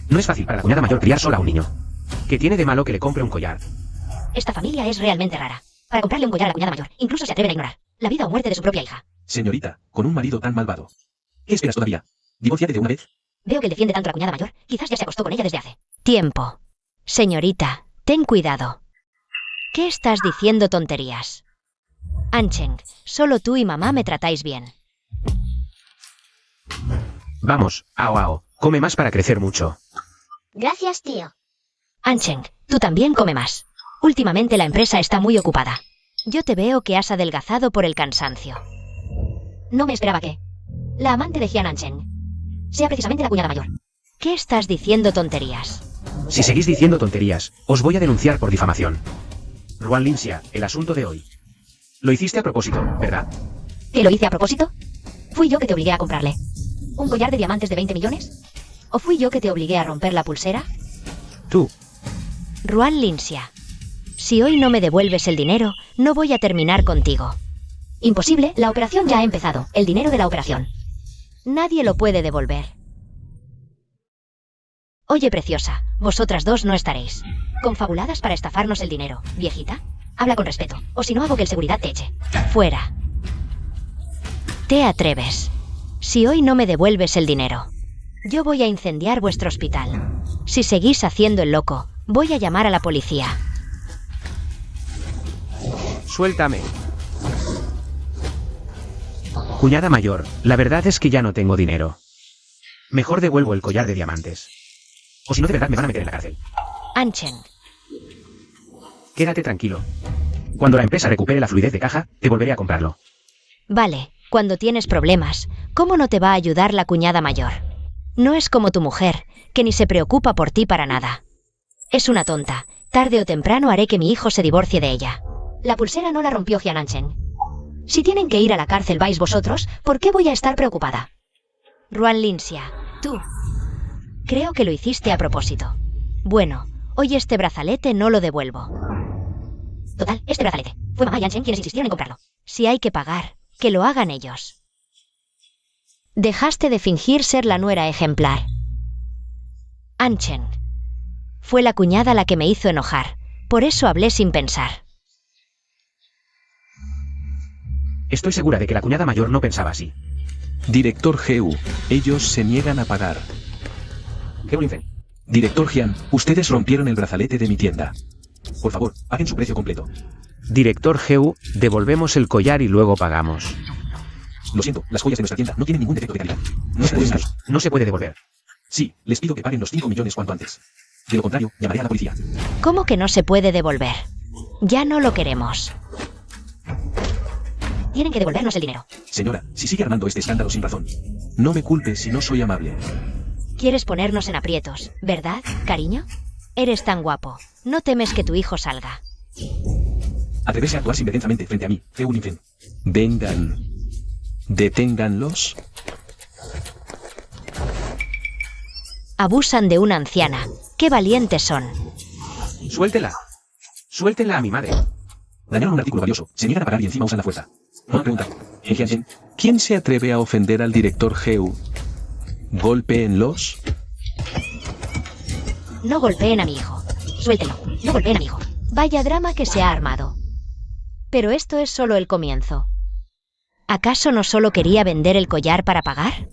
No es fácil para la cuñada mayor criar sola a un niño. ¿Qué tiene de malo que le compre un collar? Esta familia es realmente rara. Para comprarle un collar a la cuñada mayor, incluso se atreven a ignorar la vida o muerte de su propia hija. Señorita, con un marido tan malvado. ¿Qué esperas todavía? Divórciate de una vez. Veo que él defiende tanto a la cuñada mayor. Quizás ya se acostó con ella desde hace tiempo. Señorita, Ten cuidado. ¿Qué estás diciendo tonterías? Ancheng, solo tú y mamá me tratáis bien. Vamos, Ao Ao, come más para crecer mucho. Gracias, tío. Ancheng, tú también come más. Últimamente la empresa está muy ocupada. Yo te veo que has adelgazado por el cansancio. No me esperaba que la amante de Jian Ancheng sea precisamente la cuñada mayor. ¿Qué estás diciendo tonterías? Si seguís diciendo tonterías, os voy a denunciar por difamación. Ruan Linxia, el asunto de hoy. Lo hiciste a propósito, ¿verdad? ¿Que lo hice a propósito? ¿Fui yo que te obligué a comprarle un collar de diamantes de 20 millones? ¿O fui yo que te obligué a romper la pulsera? Tú. Ruan Linxia, si hoy no me devuelves el dinero, no voy a terminar contigo. Imposible, la operación ya ha empezado. El dinero de la operación. Nadie lo puede devolver. Oye, preciosa, vosotras dos no estaréis confabuladas para estafarnos el dinero, viejita. Habla con respeto, o si no hago que el seguridad te eche fuera. Te atreves. Si hoy no me devuelves el dinero, yo voy a incendiar vuestro hospital. Si seguís haciendo el loco, voy a llamar a la policía. Suéltame. Cuñada mayor, la verdad es que ya no tengo dinero. Mejor devuelvo el collar de diamantes. O si no, de verdad me van a meter en la cárcel. Ancheng, Quédate tranquilo. Cuando la empresa recupere la fluidez de caja, te volveré a comprarlo. vale, cuando tienes problemas, ¿cómo no te va a ayudar la cuñada mayor? No es como tu mujer, que ni se preocupa por ti para nada. Es una tonta. Tarde o temprano haré que mi hijo se divorcie de ella. La pulsera no la rompió Jian Ancheng. Si tienen que ir a la cárcel vais vosotros, ¿por qué voy a estar preocupada? Ruan Linxia, tú. Creo que lo hiciste a propósito. Bueno, hoy este brazalete no lo devuelvo. Total, este brazalete. Fue mamá y Ancheng quienes insistieron en comprarlo. Si hay que pagar, que lo hagan ellos. Dejaste de fingir ser la nuera ejemplar. Ancheng. Fue la cuñada la que me hizo enojar. Por eso hablé sin pensar. Estoy segura de que la cuñada mayor no pensaba así. Director Heu, ellos se niegan a pagar. Heu Linfen. Director Jian, ustedes rompieron el brazalete de mi tienda. Por favor, paguen su precio completo. Director Heu, devolvemos el collar y luego pagamos. Lo siento, las joyas de nuestra tienda no tienen ningún defecto de calidad. No se pueden usar. No se puede devolver. Sí, les pido que paguen los 5 millones cuanto antes. De lo contrario, llamaré a la policía. ¿Cómo que no se puede devolver? Ya no lo queremos. Tienen que devolvernos el dinero. Señora, si sigue armando este escándalo sin razón, no me culpe si no soy amable. Quieres ponernos en aprietos, ¿verdad, cariño? Eres tan guapo. No temes que tu hijo salga. Atreverse a actuar sinvergüenzamente frente a mí, Heu Linfen. Vengan. Deténganlos. Abusan de una anciana. ¡Qué valientes son! Suéltela. Suéltenla a mi madre. Dañaron un artículo valioso, se niegan a pagar y encima usan la fuerza. Una pregunta. En Jianchen, ¿quién se atreve a ofender al director Heu? ¿Golpéenlos? No golpeen a mi hijo. Suéltenlo. No golpeen a mi hijo. Vaya drama que se ha armado. Pero esto es solo el comienzo. ¿Acaso no solo quería vender el collar para pagar?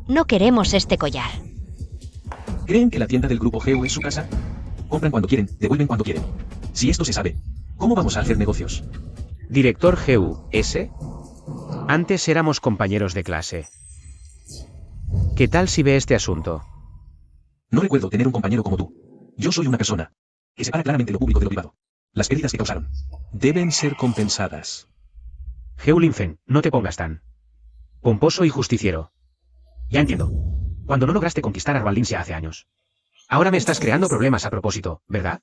No queremos este collar. ¿Creen que la tienda del grupo Heu es su casa? Compran cuando quieren, devuelven cuando quieren. Si esto se sabe, ¿cómo vamos a hacer negocios? Director Heu, ¿ese? Antes éramos compañeros de clase. ¿Qué tal si ve este asunto? No recuerdo tener un compañero como tú. Yo soy una persona que separa claramente lo público de lo privado. Las pérdidas que causaron deben ser compensadas. Heu Linfen, no te pongas tan pomposo y justiciero. Ya entiendo. Cuando no lograste conquistar a Ruan Linxia hace años. Ahora me estás creando problemas a propósito, ¿verdad?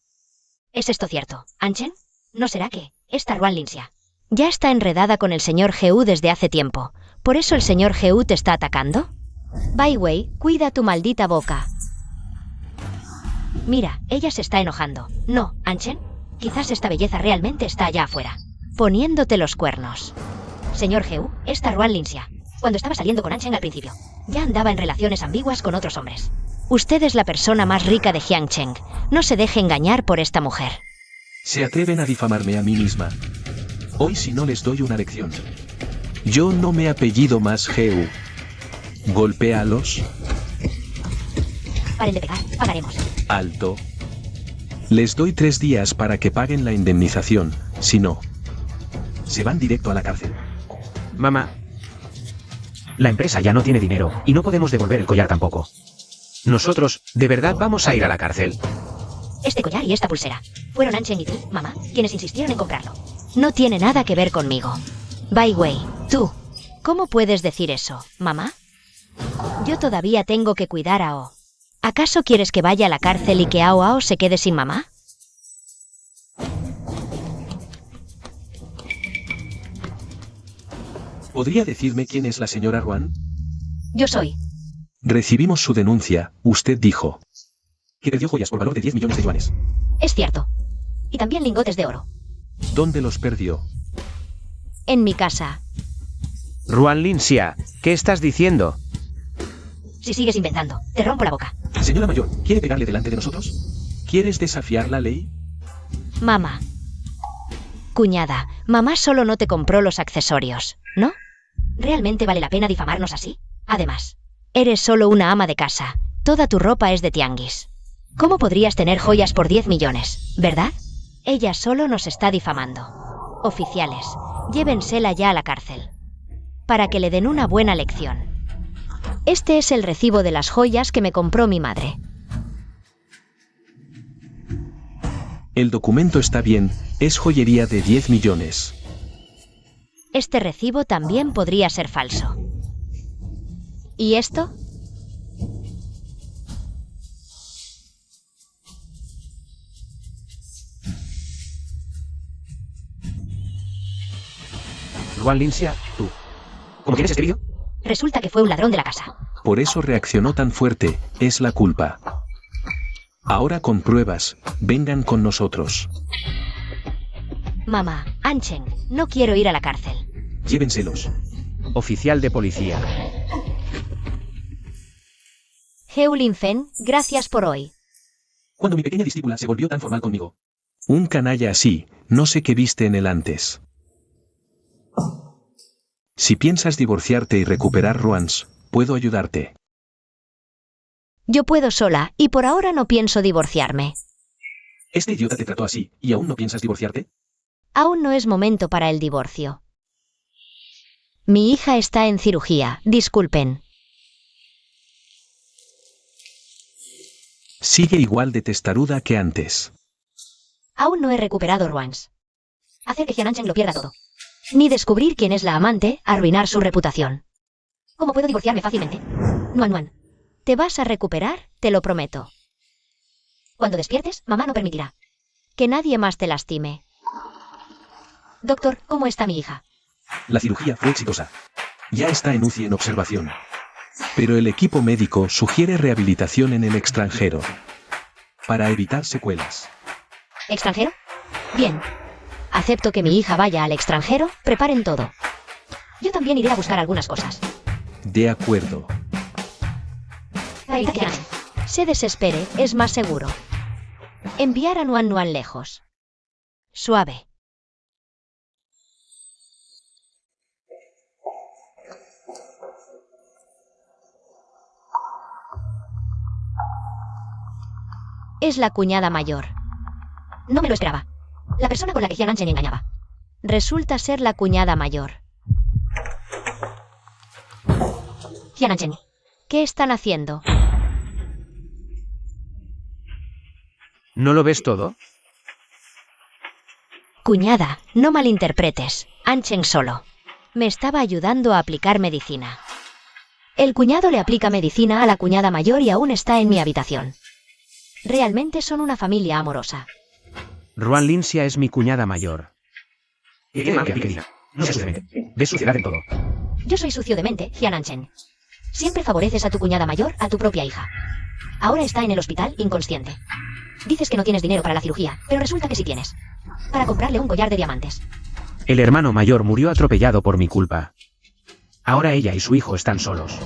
¿Es esto cierto, Ancheng? ¿No será que esta Ruan Linxia ya está enredada con el señor Heu desde hace tiempo? ¿Por eso el señor Heu te está atacando? Bai Wei, cuida tu maldita boca. Mira, ella se está enojando. No, Ancheng, quizás esta belleza realmente está allá afuera, poniéndote los cuernos. Señor Heu, esta Ruan Linxia, cuando estaba saliendo con Ancheng al principio, ya andaba en relaciones ambiguas con otros hombres. Usted es la persona más rica de Jiangcheng. No se deje engañar por esta mujer. Se atreven a difamarme a mí misma. Hoy si no les doy una lección. Yo no me apellido más Heu. Golpéalos. Paren de pegar, pagaremos. Alto. Les doy 3 días para que paguen la indemnización, si no, se van directo a la cárcel. Mamá. La empresa ya no tiene dinero, y no podemos devolver el collar tampoco. Nosotros, de verdad, vamos a ir a la cárcel. Este collar y esta pulsera. Fueron Anchen y tú, mamá, quienes insistieron en comprarlo. No tiene nada que ver conmigo. By way, tú. ¿Cómo puedes decir eso, mamá? Yo todavía tengo que cuidar a O. ¿Acaso quieres que vaya a la cárcel y que Ao se quede sin mamá? ¿Podría decirme quién es la señora Ruan? Yo soy. Recibimos su denuncia, usted dijo que perdió joyas por valor de 10 millones de yuanes. Es cierto. Y también lingotes de oro. ¿Dónde los perdió? En mi casa. Ruan Linsia, ¿qué estás diciendo? Si sigues inventando, te rompo la boca. Señora mayor, ¿quiere pegarle delante de nosotros? ¿Quieres desafiar la ley? Mamá. Cuñada, mamá solo no te compró los accesorios, ¿no? ¿Realmente vale la pena difamarnos así? Además, eres solo una ama de casa. Toda tu ropa es de tianguis. ¿Cómo podrías tener joyas por 10 millones, verdad? Ella solo nos está difamando. Oficiales, llévensela ya a la cárcel. Para que le den una buena lección. Este es el recibo de las joyas que me compró mi madre. El documento está bien, es joyería de 10 millones. Este recibo también podría ser falso. ¿Y esto? Ruan Linsia, tú. ¿Cómo quieres este vídeo? Resulta que fue un ladrón de la casa. Por eso reaccionó tan fuerte, es la culpa. Ahora con pruebas, vengan con nosotros. Mamá, Anchen, no quiero ir a la cárcel. Llévenselos. Oficial de policía. Heulin Fen, gracias por hoy. Cuando mi pequeña discípula se volvió tan formal conmigo. Un canalla así, no sé qué viste en él antes. Si piensas divorciarte y recuperar Ruans, puedo ayudarte. Yo puedo sola, y por ahora no pienso divorciarme. Este idiota te trató así, ¿y aún no piensas divorciarte? Aún no es momento para el divorcio. Mi hija está en cirugía, disculpen. Sigue igual de testaruda que antes. Aún no he recuperado Ruans. Hacer que Jiananchen lo pierda todo. Ni descubrir quién es la amante, arruinar su reputación. ¿Cómo puedo divorciarme fácilmente? Nuan. Te vas a recuperar, te lo prometo. Cuando despiertes, mamá no permitirá que nadie más te lastime. Doctor, ¿cómo está mi hija? La cirugía fue exitosa. Ya está en UCI en observación. Pero el equipo médico sugiere rehabilitación en el extranjero. Para evitar secuelas. ¿Extranjero? Bien. Acepto que mi hija vaya al extranjero, preparen todo. Yo también iré a buscar algunas cosas. De acuerdo. Se desespere, es más seguro. Enviar a Nuan lejos. Suave. Es la cuñada mayor. No me lo esperaba. La persona con la que Jiananchen engañaba. Resulta ser la cuñada mayor. Jiananchen, ¿qué están haciendo? ¿No lo ves todo? Cuñada, no malinterpretes. Anchen solo. Me estaba ayudando a aplicar medicina. El cuñado le aplica medicina a la cuñada mayor y aún está en mi habitación. Realmente son una familia amorosa. Ruan Linsia es mi cuñada mayor. ¿Y qué mal que aplique? No seas suciamente. Ves suciedad en todo. Yo soy sucio de mente, Jiananchen. Siempre favoreces a tu cuñada mayor, a tu propia hija. Ahora está en el hospital, inconsciente. Dices que no tienes dinero para la cirugía, pero resulta que sí tienes. Para comprarle un collar de diamantes. El hermano mayor murió atropellado por mi culpa. Ahora ella y su hijo están solos.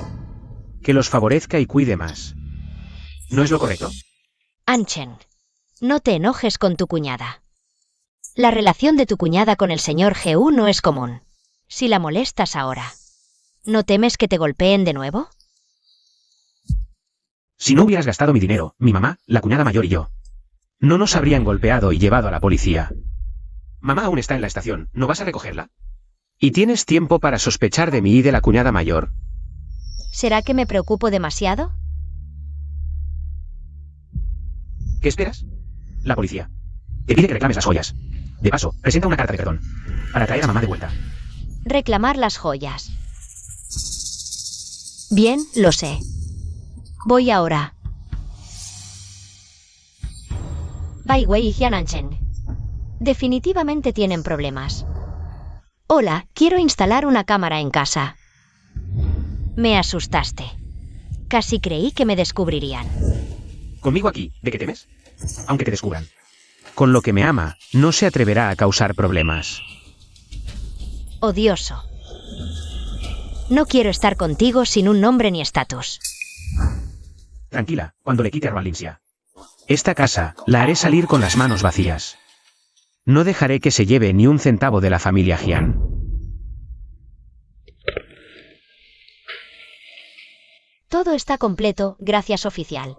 Que los favorezca y cuide más. ¿No es lo correcto? Anchen, no te enojes con tu cuñada. La relación de tu cuñada con el señor Gu no es común. Si la molestas ahora, ¿no temes que te golpeen de nuevo? Si no hubieras gastado mi dinero, mi mamá, la cuñada mayor y yo no nos habrían golpeado y llevado a la policía. Mamá aún está en la estación, ¿no vas a recogerla? ¿Y tienes tiempo para sospechar de mí y de la cuñada mayor? ¿Será que me preocupo demasiado? ¿Qué esperas? La policía te pide que reclames las joyas. De paso, presenta una carta de perdón para traer a mamá de vuelta. Reclamar las joyas. Bien, lo sé. Voy ahora. Bai Wei y Jiananchen. Definitivamente tienen problemas. Hola, quiero instalar una cámara en casa. Me asustaste. Casi creí que me descubrirían. ¿Conmigo aquí? ¿De qué temes? Aunque te descubran. Con lo que me ama, no se atreverá a causar problemas. Odioso. No quiero estar contigo sin un nombre ni estatus. Tranquila, cuando le quite a Ruan Linsia. Esta casa, la haré salir con las manos vacías. No dejaré que se lleve ni un centavo de la familia Jian. Todo está completo, gracias oficial.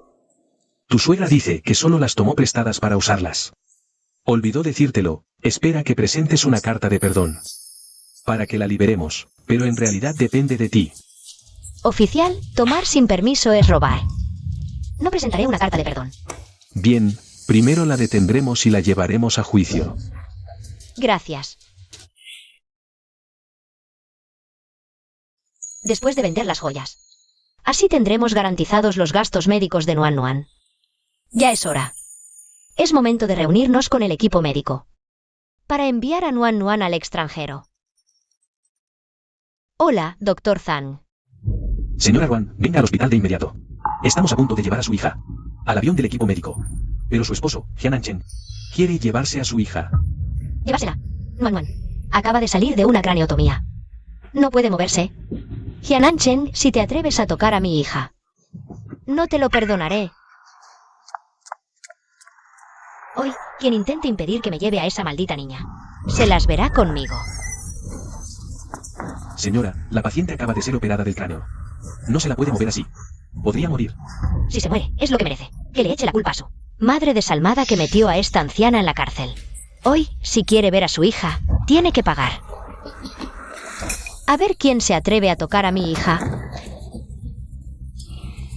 Tu suegra dice que solo las tomó prestadas para usarlas. Olvidó decírtelo, espera que presentes una carta de perdón. Para que la liberemos, pero en realidad depende de ti. Oficial, tomar sin permiso es robar. No presentaré una carta de perdón. Bien, primero la detendremos y la llevaremos a juicio. Gracias. Después de vender las joyas. Así tendremos garantizados los gastos médicos de Nuan Nuan. Ya es hora. Es momento de reunirnos con el equipo médico. Para enviar a Nuan Nuan al extranjero. Hola, Dr. Zhang. Señora Ruan, venga al hospital de inmediato. Estamos a punto de llevar a su hija al avión del equipo médico. Pero su esposo, Jiananchen, quiere llevarse a su hija. Llévasela. Nuan Nuan. Acaba de salir de una craneotomía. No puede moverse. Jiananchen, si te atreves a tocar a mi hija. No te lo perdonaré. Hoy, quien intente impedir que me lleve a esa maldita niña, se las verá conmigo. Señora, la paciente acaba de ser operada del cráneo. No se la puede mover así. Podría morir. Si se muere, es lo que merece. Que le eche la culpa a su madre desalmada que metió a esta anciana en la cárcel. Hoy, si quiere ver a su hija, tiene que pagar. A ver quién se atreve a tocar a mi hija.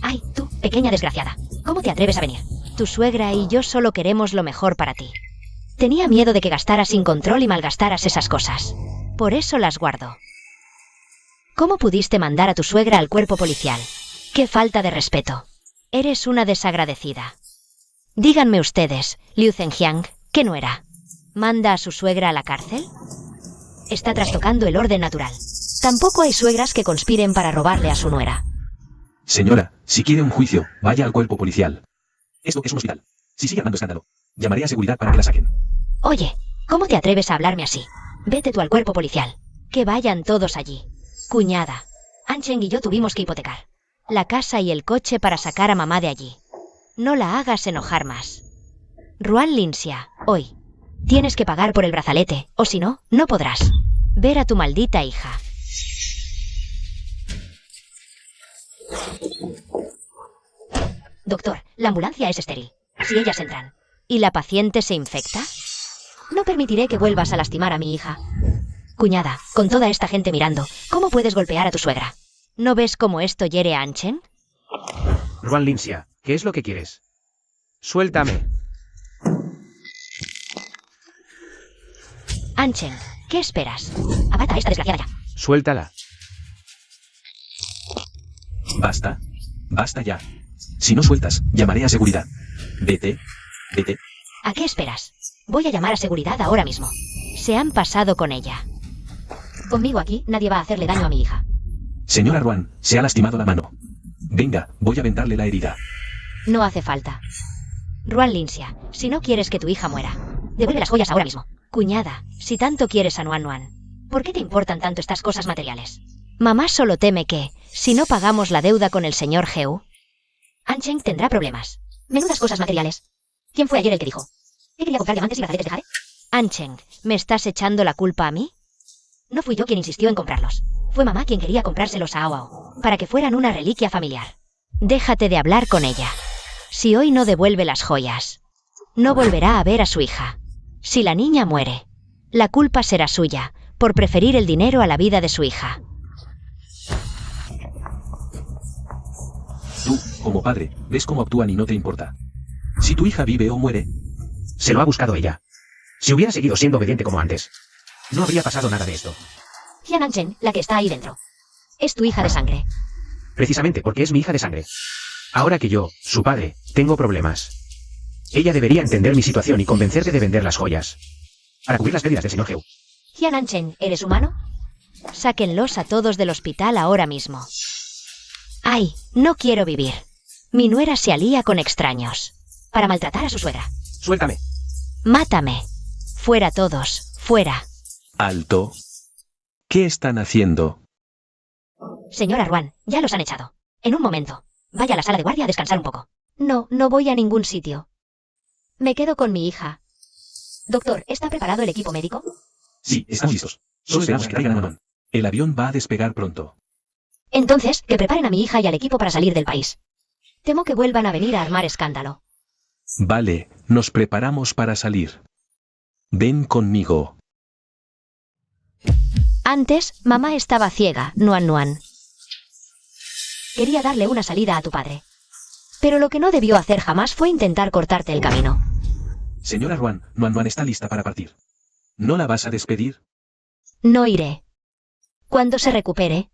Ay, tú, pequeña desgraciada. ¿Cómo te atreves a venir? Tu suegra y yo solo queremos lo mejor para ti. Tenía miedo de que gastaras sin control y malgastaras esas cosas. Por eso las guardo. ¿Cómo pudiste mandar a tu suegra al cuerpo policial? ¡Qué falta de respeto! Eres una desagradecida. Díganme ustedes, Liu Zhenjiang, ¿qué no era? ¿Manda a su suegra a la cárcel? Está trastocando el orden natural. Tampoco hay suegras que conspiren para robarle a su nuera. Señora, si quiere un juicio, vaya al cuerpo policial. Esto es un hospital. Si sigue armando escándalo, llamaré a seguridad para que la saquen. Oye, ¿cómo te atreves a hablarme así? Vete tú al cuerpo policial. Que vayan todos allí. Cuñada, Ancheng y yo tuvimos que hipotecar la casa y el coche para sacar a mamá de allí. No la hagas enojar más. Ruan Linsia, hoy. Tienes que pagar por el brazalete, o si no, no podrás ver a tu maldita hija. Doctor, la ambulancia es estéril. Si ellas entran y la paciente se infecta, no permitiré que vuelvas a lastimar a mi hija. Cuñada, con toda esta gente mirando, ¿cómo puedes golpear a tu suegra? ¿No ves cómo esto hiere a Anchen? Ruan Linsia, ¿qué es lo que quieres? Suéltame. Anchen, ¿qué esperas? Abata a esta desgraciada ya. Suéltala. Basta. Basta ya. Si no sueltas, llamaré a seguridad. Vete. Vete. ¿A qué esperas? Voy a llamar a seguridad ahora mismo. Se han pasado con ella. Conmigo aquí, nadie va a hacerle daño a mi hija. Señora Ruan, se ha lastimado la mano. Venga, voy a vendarle la herida. No hace falta. Ruan Linsia, si no quieres que tu hija muera, devuelve las joyas ahora mismo. Cuñada, si tanto quieres a Nuan Nuan, ¿por qué te importan tanto estas cosas materiales? Mamá solo teme que, si no pagamos la deuda con el señor Geu, Ancheng tendrá problemas. Menudas cosas materiales. ¿Quién fue ayer el que dijo que quería comprar diamantes y brazaletes de jade? Ancheng, ¿me estás echando la culpa a mí? No fui yo quien insistió en comprarlos. Fue mamá quien quería comprárselos a Ao, para que fueran una reliquia familiar. Déjate de hablar con ella. Si hoy no devuelve las joyas, No volverá a ver a su hija. Si la niña muere, la culpa será suya, por preferir el dinero a la vida de su hija. Tú, como padre, ves cómo actúan y no te importa. Si tu hija vive o muere, Se lo ha buscado ella. Si hubiera seguido siendo obediente como antes, no habría pasado nada de esto. Jian Anchen, la que está ahí dentro. Es tu hija de sangre. Precisamente porque es mi hija de sangre. Ahora que yo, su padre, tengo problemas. Ella debería entender mi situación y convencerle de vender las joyas. Para cubrir las pérdidas del señor Heu. Jian Anchen, ¿eres humano? Sáquenlos a todos del hospital ahora mismo. Ay, no quiero vivir. Mi nuera se alía con extraños. Para maltratar a su suegra. Suéltame. Mátame. Fuera todos, fuera. alto. ¿Qué están haciendo? Señora Ruan, ya los han echado. En un momento. Vaya a la sala de guardia a descansar un poco. No, no voy a ningún sitio. Me quedo con mi hija. Doctor, ¿está preparado el equipo médico? Sí, estamos listos. Solo esperamos que traigan a Manon. El avión va a despegar pronto. Entonces, que preparen a mi hija y al equipo para salir del país. Temo que vuelvan a venir a armar escándalo. Vale, nos preparamos para salir. Ven conmigo. Antes, mamá estaba ciega, Nuan Nuan. Quería darle una salida a tu padre. Pero lo que no debió hacer jamás fue intentar cortarte el camino. Señora Ruan, Nuan está lista para partir. ¿No la vas a despedir? No iré. Cuando se recupere,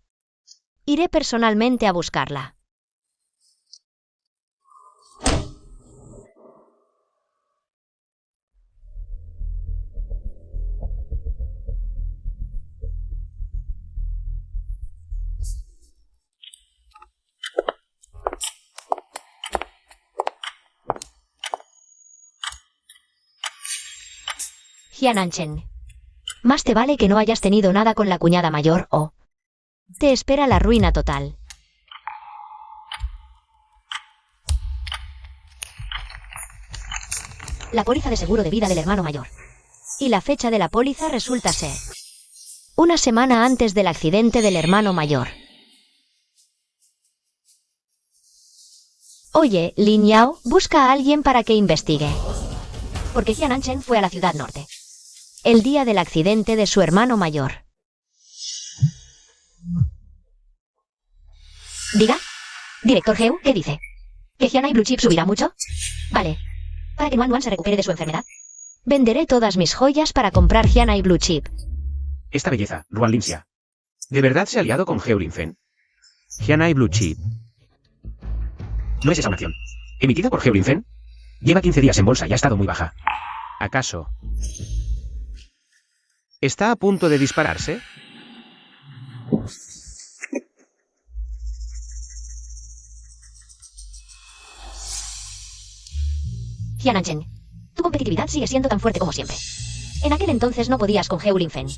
iré personalmente a buscarla. Jian Anchen. Más te vale que no hayas tenido nada con la cuñada mayor o te espera la ruina total. La póliza de seguro de vida del hermano mayor. Y la fecha de la póliza resulta ser una semana antes del accidente del hermano mayor. Oye, Lin Yao, busca a alguien para que investigue. Porque Jian Anchen fue a la ciudad norte. El día del accidente de su hermano mayor. Diga. Director Heu, ¿qué dice? ¿Que Jianai Blue Chip subirá mucho? Vale. Para que Nuan Nuan se recupere de su enfermedad. Venderé todas mis joyas para comprar Jianai Blue Chip. Esta belleza, Ruan Linxia. ¿De verdad se ha aliado con Heu Linfen? Jianai Blue Chip. ¿No es esa una acción emitida por Heu Linfen? Lleva 15 días en bolsa y ha estado muy baja. ¿Acaso está a punto de dispararse? Jian Anchen, tu competitividad sigue siendo tan fuerte como siempre. En aquel entonces no podías con Heu Linfen.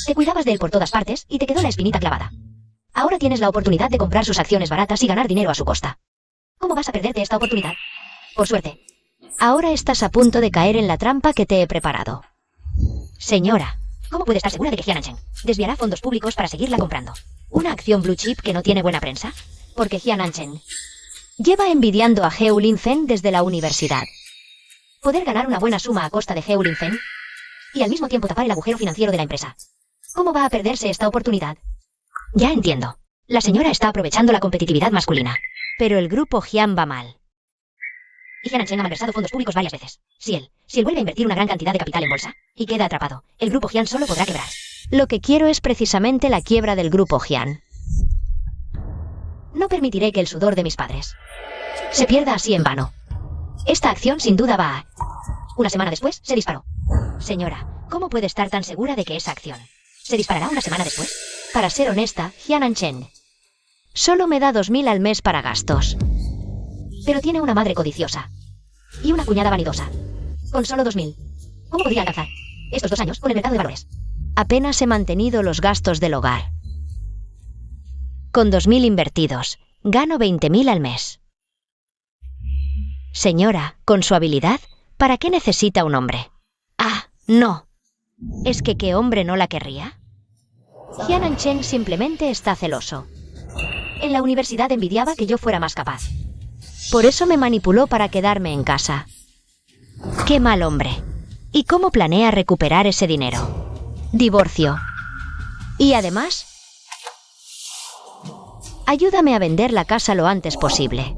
Te cuidabas de él por todas partes y te quedó la espinita clavada. Ahora tienes la oportunidad de comprar sus acciones baratas y ganar dinero a su costa. ¿Cómo vas a perderte esta oportunidad? Por suerte. Ahora estás a punto de caer en la trampa que te he preparado. Señora, ¿cómo puede estar segura de que Jian Anchen desviará fondos públicos para seguirla comprando una acción blue chip que no tiene buena prensa? Porque Jian Anchen lleva envidiando a Heu Linfen desde la universidad. Poder ganar una buena suma a costa de Heu Linfen y al mismo tiempo tapar el agujero financiero de la empresa. ¿Cómo va a perderse esta oportunidad? Ya entiendo. La señora está aprovechando la competitividad masculina. Pero el grupo Jian va mal. Y Jian Anchen ha malversado fondos públicos varias veces. Si él vuelve a invertir una gran cantidad de capital en bolsa y queda atrapado, el grupo Jian solo podrá quebrar. Lo que quiero es precisamente la quiebra del grupo Jian. No permitiré que el sudor de mis padres se pierda así en vano. Esta acción sin duda va a... Una semana después se disparó. Señora, ¿cómo puede estar tan segura de que esa acción se disparará una semana después? Para ser honesta, Jian Anchen solo me da 2000 al mes para gastos. Pero tiene una madre codiciosa y una cuñada vanidosa. Con solo 2000. ¿Cómo podría alcanzar estos 2 años con el mercado de valores? Apenas he mantenido los gastos del hogar. Con 2000 invertidos, gano 20.000 al mes. Señora, con su habilidad, ¿para qué necesita un hombre? Ah, no. ¿Es que qué hombre no la querría? Jian Anchen simplemente está celoso. En la universidad envidiaba que yo fuera más capaz. Por eso me manipuló para quedarme en casa. Qué mal hombre. ¿Y cómo planea recuperar ese dinero? Divorcio. Y además, ayúdame a vender la casa lo antes posible.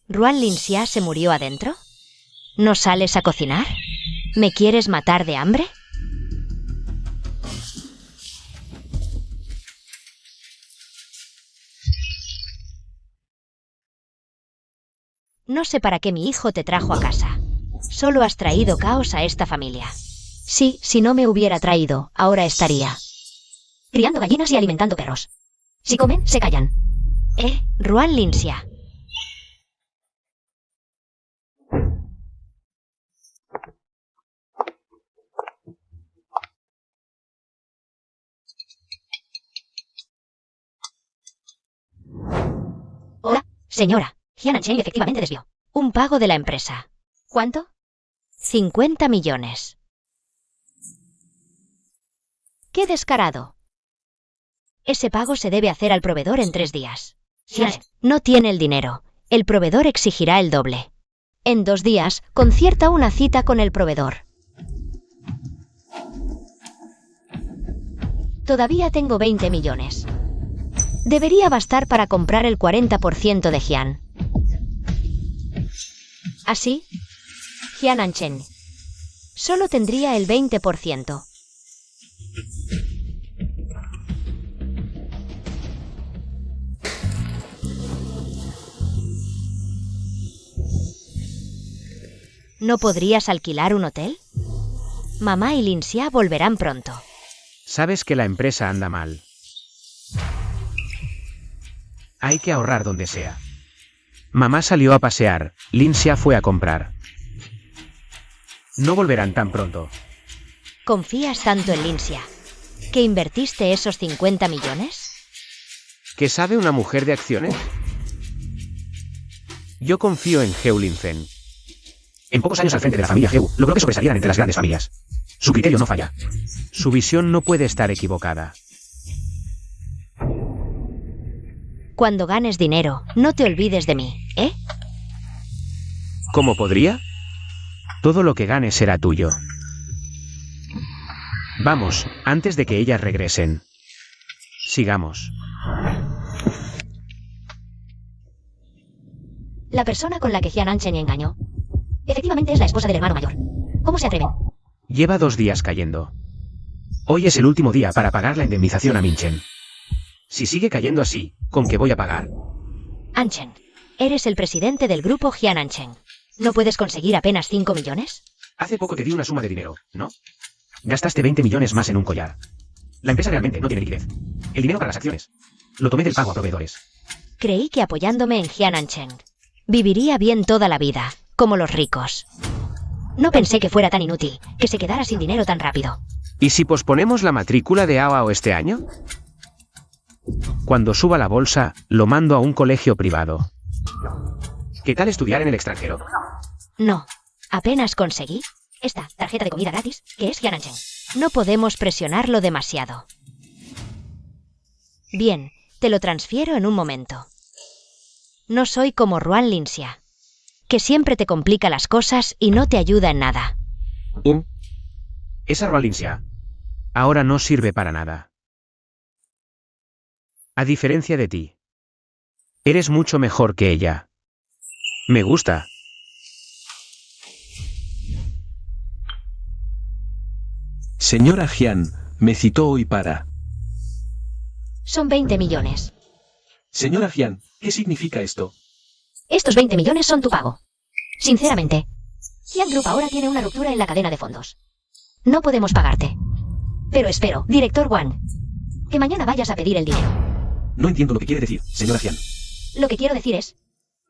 ¿Ruan Linxia se murió adentro? ¿No sales a cocinar? ¿Me quieres matar de hambre? No sé para qué mi hijo te trajo a casa. Solo has traído caos a esta familia. Sí, si no me hubiera traído, ahora estaría criando gallinas y alimentando perros. Si comen, se callan. Ruan Linxia. Hola, señora. Jian Ancheng efectivamente desvió un pago de la empresa. ¿Cuánto? 50 millones. ¡Qué descarado! Ese pago se debe hacer al proveedor en 3 días. Jian no tiene el dinero. El proveedor exigirá el doble. En 2 días, concierta una cita con el proveedor. Todavía tengo 20 millones. Debería bastar para comprar el 40% de Jian. Así, Jian Ancheng solo tendría el 20%. ¿No podrías alquilar un hotel? Mamá y Linxia volverán pronto. Sabes que la empresa anda mal. Hay que ahorrar donde sea. Mamá salió a pasear, Linxia fue a comprar. No volverán tan pronto. ¿Confías tanto en Linxia que invertiste esos 50 millones? ¿Qué sabe una mujer de acciones? Yo confío en Heu Linfen. En pocos años al frente de la familia Heu, logró que sobresalieran entre las grandes familias. Su criterio no falla. Su visión no puede estar equivocada. Cuando ganes dinero, no te olvides de mí, ¿eh? ¿Cómo podría? Todo lo que gane será tuyo. Vamos, antes de que ellas regresen. Sigamos. La persona con la que Jian Ancheng engañó, efectivamente es la esposa del hermano mayor. ¿Cómo se atreven? Lleva 2 días cayendo. Hoy es el último día para pagar la indemnización a Minchen. Si sigue cayendo así, ¿con qué voy a pagar? Ancheng, eres el presidente del grupo Jian Ancheng. ¿No puedes conseguir apenas 5 millones? Hace poco te di una suma de dinero, ¿no? Gastaste 20 millones más en un collar. La empresa realmente no tiene liquidez. El dinero para las acciones lo tomé del pago a proveedores. Creí que apoyándome en Jian Ancheng viviría bien toda la vida, como los ricos. No pensé que fuera tan inútil, que se quedara sin dinero tan rápido. ¿Y si posponemos la matrícula de AOAO este año? Cuando suba la bolsa, lo mando a un colegio privado. ¿Qué tal estudiar en el extranjero? No, apenas conseguí esta tarjeta de comida gratis, que es Jian Ancheng. No podemos presionarlo demasiado. Bien, te lo transfiero en un momento. No soy como Ruan Linxia, que siempre te complica las cosas y no te ayuda en nada. Esa Ruan Linxia ahora no sirve para nada. A diferencia de ti. Eres mucho mejor que ella. Me gusta. Señora Jian, me citó hoy para... Son 20 millones. Señora Jian, ¿qué significa esto? Estos 20 millones son tu pago. Sinceramente, Jian Group ahora tiene una ruptura en la cadena de fondos. No podemos pagarte. Pero espero, director Wang, que mañana vayas a pedir el dinero. No entiendo lo que quiere decir, señora Jian. Lo que quiero decir es,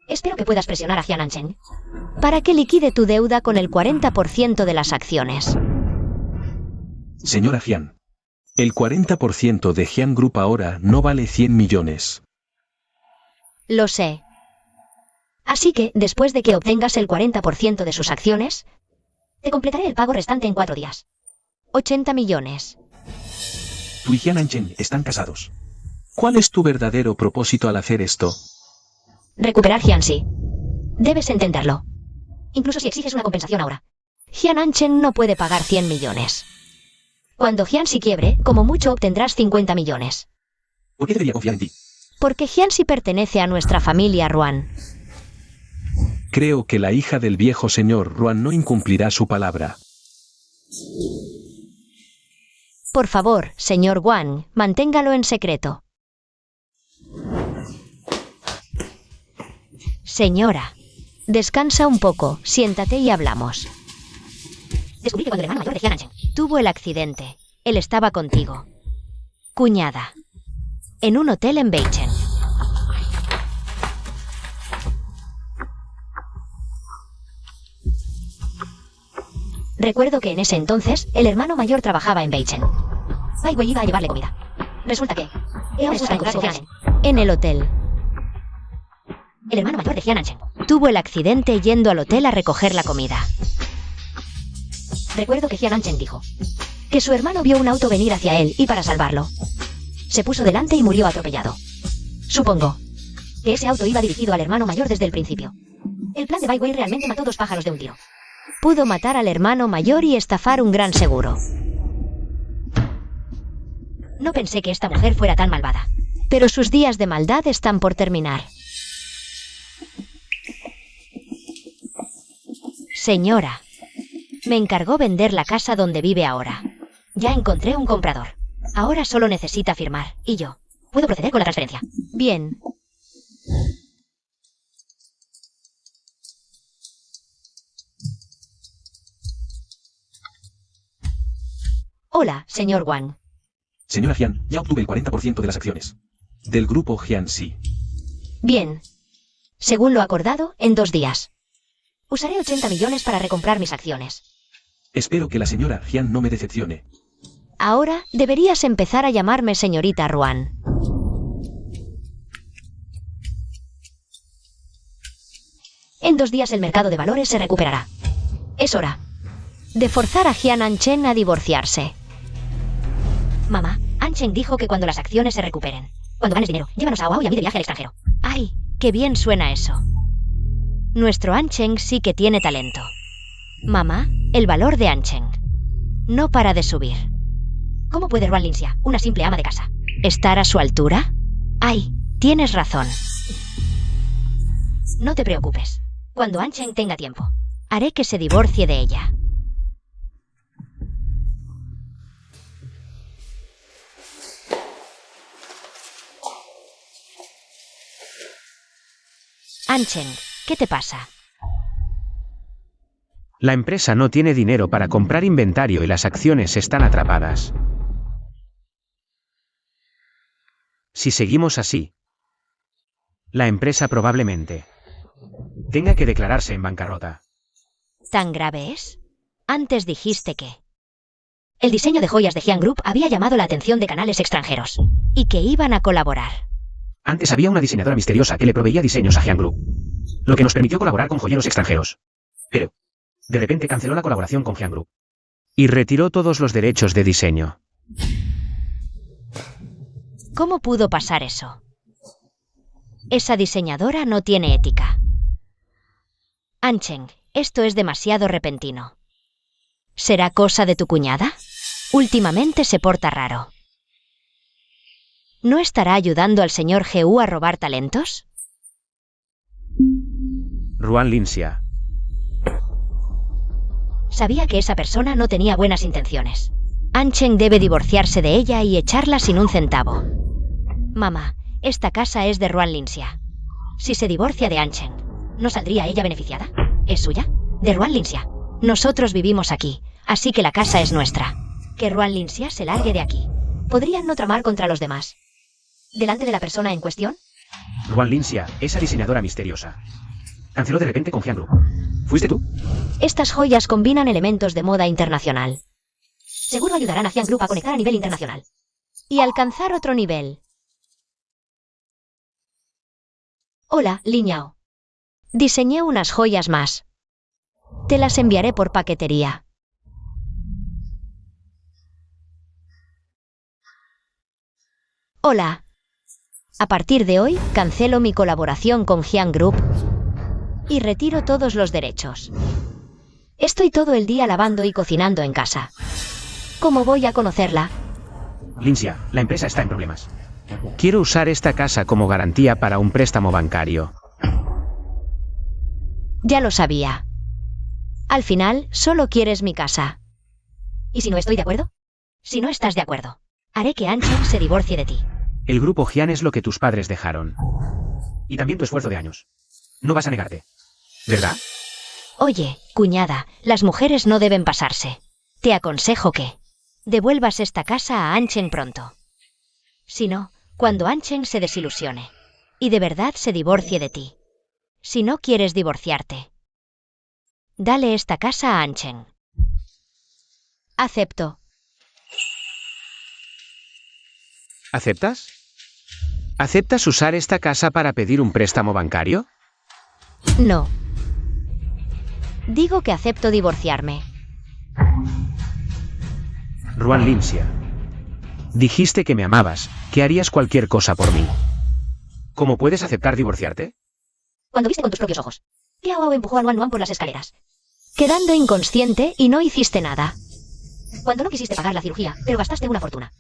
espero que puedas presionar a Jian Ancheng para que liquide tu deuda con el 40% de las acciones. Señora Jian, el 40% de Jian Group ahora no vale 100 millones. Lo sé. Así que, después de que obtengas el 40% de sus acciones, te completaré el pago restante en 4 días. 80 millones. Tú y Jian Ancheng están casados. ¿Cuál es tu verdadero propósito al hacer esto? Recuperar Jianxi. Debes entenderlo. incluso si exiges una compensación ahora. Jian Anchen no puede pagar 100 millones. Cuando Jianxi quiebre, como mucho obtendrás 50 millones. ¿Por qué debería confiar en ti? Porque Jianxi pertenece a nuestra familia Ruan. Creo que la hija del viejo señor Ruan no incumplirá su palabra. Por favor, señor Wang, manténgalo en secreto. Señora, descansa un poco, siéntate y hablamos. Descubrí que cuando el hermano mayor de Jian Anchen tuvo el accidente, él estaba contigo. Cuñada. En un hotel en Beichen. Recuerdo que en ese entonces, el hermano mayor trabajaba en Beichen. Bai Wei iba a llevarle comida. Resulta que... en el hotel. El hermano mayor de Jian Anchen tuvo el accidente yendo al hotel a recoger la comida. Recuerdo que Jian Anchen dijo que su hermano vio un auto venir hacia él y para salvarlo se puso delante y murió atropellado. Supongo que ese auto iba dirigido al hermano mayor desde el principio. El plan de Bai Wei realmente mató 2 pájaros de un tiro. Pudo matar al hermano mayor y estafar un gran seguro. No pensé que esta mujer fuera tan malvada, pero sus días de maldad están por terminar. Señora, me encargó vender la casa donde vive ahora. Ya encontré un comprador. Ahora solo necesita firmar, y yo puedo proceder con la transferencia. Bien. Hola, señor Wang. Señora Jian, ya obtuve el 40% de las acciones del grupo Jianxi. Bien. Según lo acordado, en 2 días. Usaré 80 millones para recomprar mis acciones. Espero que la señora Jian no me decepcione. Ahora deberías empezar a llamarme señorita Ruan. En 2 días el mercado de valores se recuperará. Es hora de forzar a Jian Anchen a divorciarse. Mamá, Anchen dijo que cuando las acciones se recuperen, cuando ganes dinero, llévanos a Wao y a mí de viaje al extranjero. ¡Ay, qué bien suena eso! Nuestro Anchen sí que tiene talento. Mamá, el valor de Anchen no para de subir. ¿Cómo puede Ruan Linxia, una simple ama de casa, estar a su altura? ¡Ay, tienes razón! No te preocupes. Cuando Anchen tenga tiempo, haré que se divorcie de ella. Anchen, ¿qué te pasa? La empresa no tiene dinero para comprar inventario y las acciones están atrapadas. Si seguimos así, la empresa probablemente tenga que declararse en bancarrota. ¿Tan grave es? Antes dijiste que el diseño de joyas de Jian Group había llamado la atención de canales extranjeros y que iban a colaborar. Antes había una diseñadora misteriosa que le proveía diseños a Jian Group, lo que nos permitió colaborar con joyeros extranjeros. Pero, de repente canceló la colaboración con Jian Group y retiró todos los derechos de diseño. ¿Cómo pudo pasar eso? Esa diseñadora no tiene ética. Anchen, esto es demasiado repentino. ¿Será cosa de tu cuñada? Últimamente se porta raro. ¿No estará ayudando al señor Gu a robar talentos? Ruan Linxia. Sabía que esa persona no tenía buenas intenciones. Anchen debe divorciarse de ella y echarla sin un centavo. Mamá, esta casa es de Ruan Linxia. Si se divorcia de Anchen, ¿no saldría ella beneficiada? ¿Es suya? De Ruan Linxia. Nosotros vivimos aquí, así que la casa es nuestra. Que Ruan Linxia se largue de aquí. Podrían no tramar contra los demás. ¿Delante de la persona en cuestión? Ruan Linxia, esa diseñadora misteriosa, canceló de repente con Jian Group. ¿Fuiste tú? Estas joyas combinan elementos de moda internacional. Seguro ayudarán a Jian Group a conectar a nivel internacional. Y alcanzar otro nivel. Hola, Lin Yao. Diseñé unas joyas más. Te las enviaré por paquetería. Hola. A partir de hoy, cancelo mi colaboración con Jian Group Y retiro todos los derechos. Estoy todo el día lavando y cocinando en casa. ¿Cómo voy a conocerla? Lincia, la empresa está en problemas. Quiero usar esta casa como garantía para un préstamo bancario. Ya lo sabía. Al final, solo quieres mi casa. ¿Y si no estoy de acuerdo? Si no estás de acuerdo, haré que Anchen se divorcie de ti. El grupo Jian es lo que tus padres dejaron. Y también tu esfuerzo de años. No vas a negarte, ¿verdad? Oye, cuñada, las mujeres no deben pasarse. Te aconsejo que devuelvas esta casa a Anchen pronto. Si no, cuando Anchen se desilusione y de verdad se divorcie de ti. Si no quieres divorciarte, dale esta casa a Anchen. Acepto. ¿Aceptas? ¿Aceptas usar esta casa para pedir un préstamo bancario? No. Digo que acepto divorciarme. Ruan Lincia. Dijiste que me amabas, que harías cualquier cosa por mí. ¿Cómo puedes aceptar divorciarte? Cuando viste con tus propios ojos. Liao empujó a Nuan Nuan por las escaleras, quedando inconsciente y no hiciste nada. Cuando no quisiste pagar la cirugía, pero gastaste una fortuna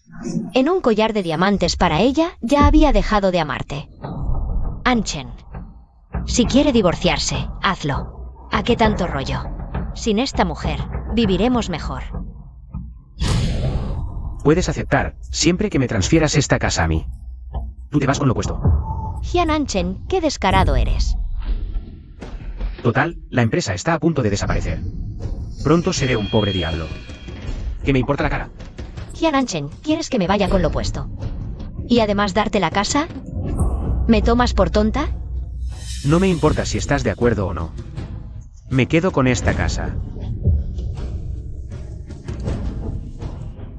en un collar de diamantes para ella, ya había dejado de amarte. Anchen, si quiere divorciarse, hazlo. ¿A qué tanto rollo? Sin esta mujer, viviremos mejor. Puedes aceptar, siempre que me transfieras esta casa a mí. Tú te vas con lo opuesto. Jian Anchen, qué descarado eres. Total, la empresa está a punto de desaparecer. Pronto seré un pobre diablo. ¿Qué me importa la cara? Jian Anchen, ¿quieres que me vaya con lo opuesto? ¿Y además darte la casa? ¿Me tomas por tonta? No me importa si estás de acuerdo o no. Me quedo con esta casa.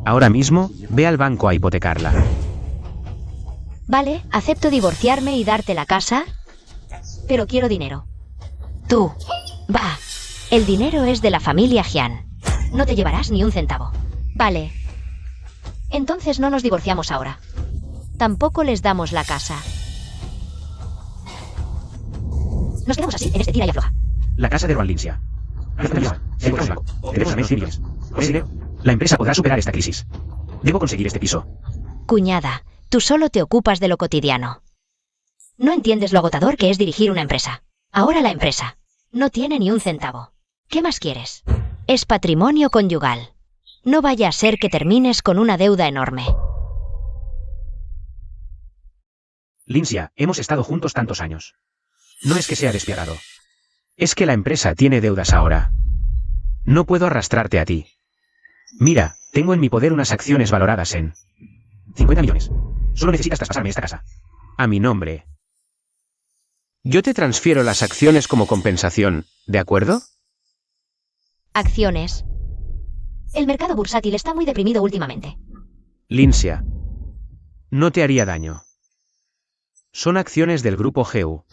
Ahora mismo, ve al banco a hipotecarla. Vale, acepto divorciarme y darte la casa, pero quiero dinero. Tú, va. El dinero es de la familia Jian. No te llevarás ni un centavo. Vale. Entonces no nos divorciamos ahora. Tampoco les damos la casa. Nos quedamos así, en este tira y afloja. La casa de Ruan Lincia. La empresa podrá superar esta crisis. Debo conseguir este piso. Cuñada, tú solo te ocupas de lo cotidiano. No entiendes lo agotador que es dirigir una empresa. Ahora la empresa no tiene ni un centavo. ¿Qué más quieres? Es patrimonio conyugal. No vaya a ser que termines con una deuda enorme. Lincia, hemos estado juntos tantos años. No es que sea despiadado. Es que la empresa tiene deudas ahora. No puedo arrastrarte a ti. Mira, tengo en mi poder unas acciones valoradas en 50 millones. Solo necesitas traspasarme esta casa. A mi nombre. Yo te transfiero las acciones como compensación, ¿de acuerdo? Acciones. El mercado bursátil está muy deprimido últimamente. Lincia. No te haría daño. Son acciones del grupo GEU.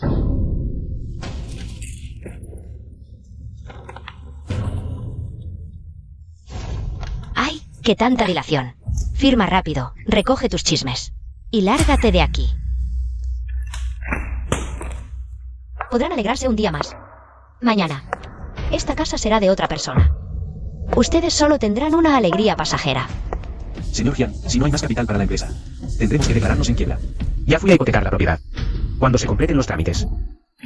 ¡Ay, qué tanta dilación! Firma rápido, recoge tus chismes. Y lárgate de aquí. Podrán alegrarse un día más. Mañana. Esta casa será de otra persona. Ustedes solo tendrán una alegría pasajera. Señor Jian, si no hay más capital para la empresa, tendremos que declararnos en quiebra. Ya fui a hipotecar la propiedad. Cuando se completen los trámites,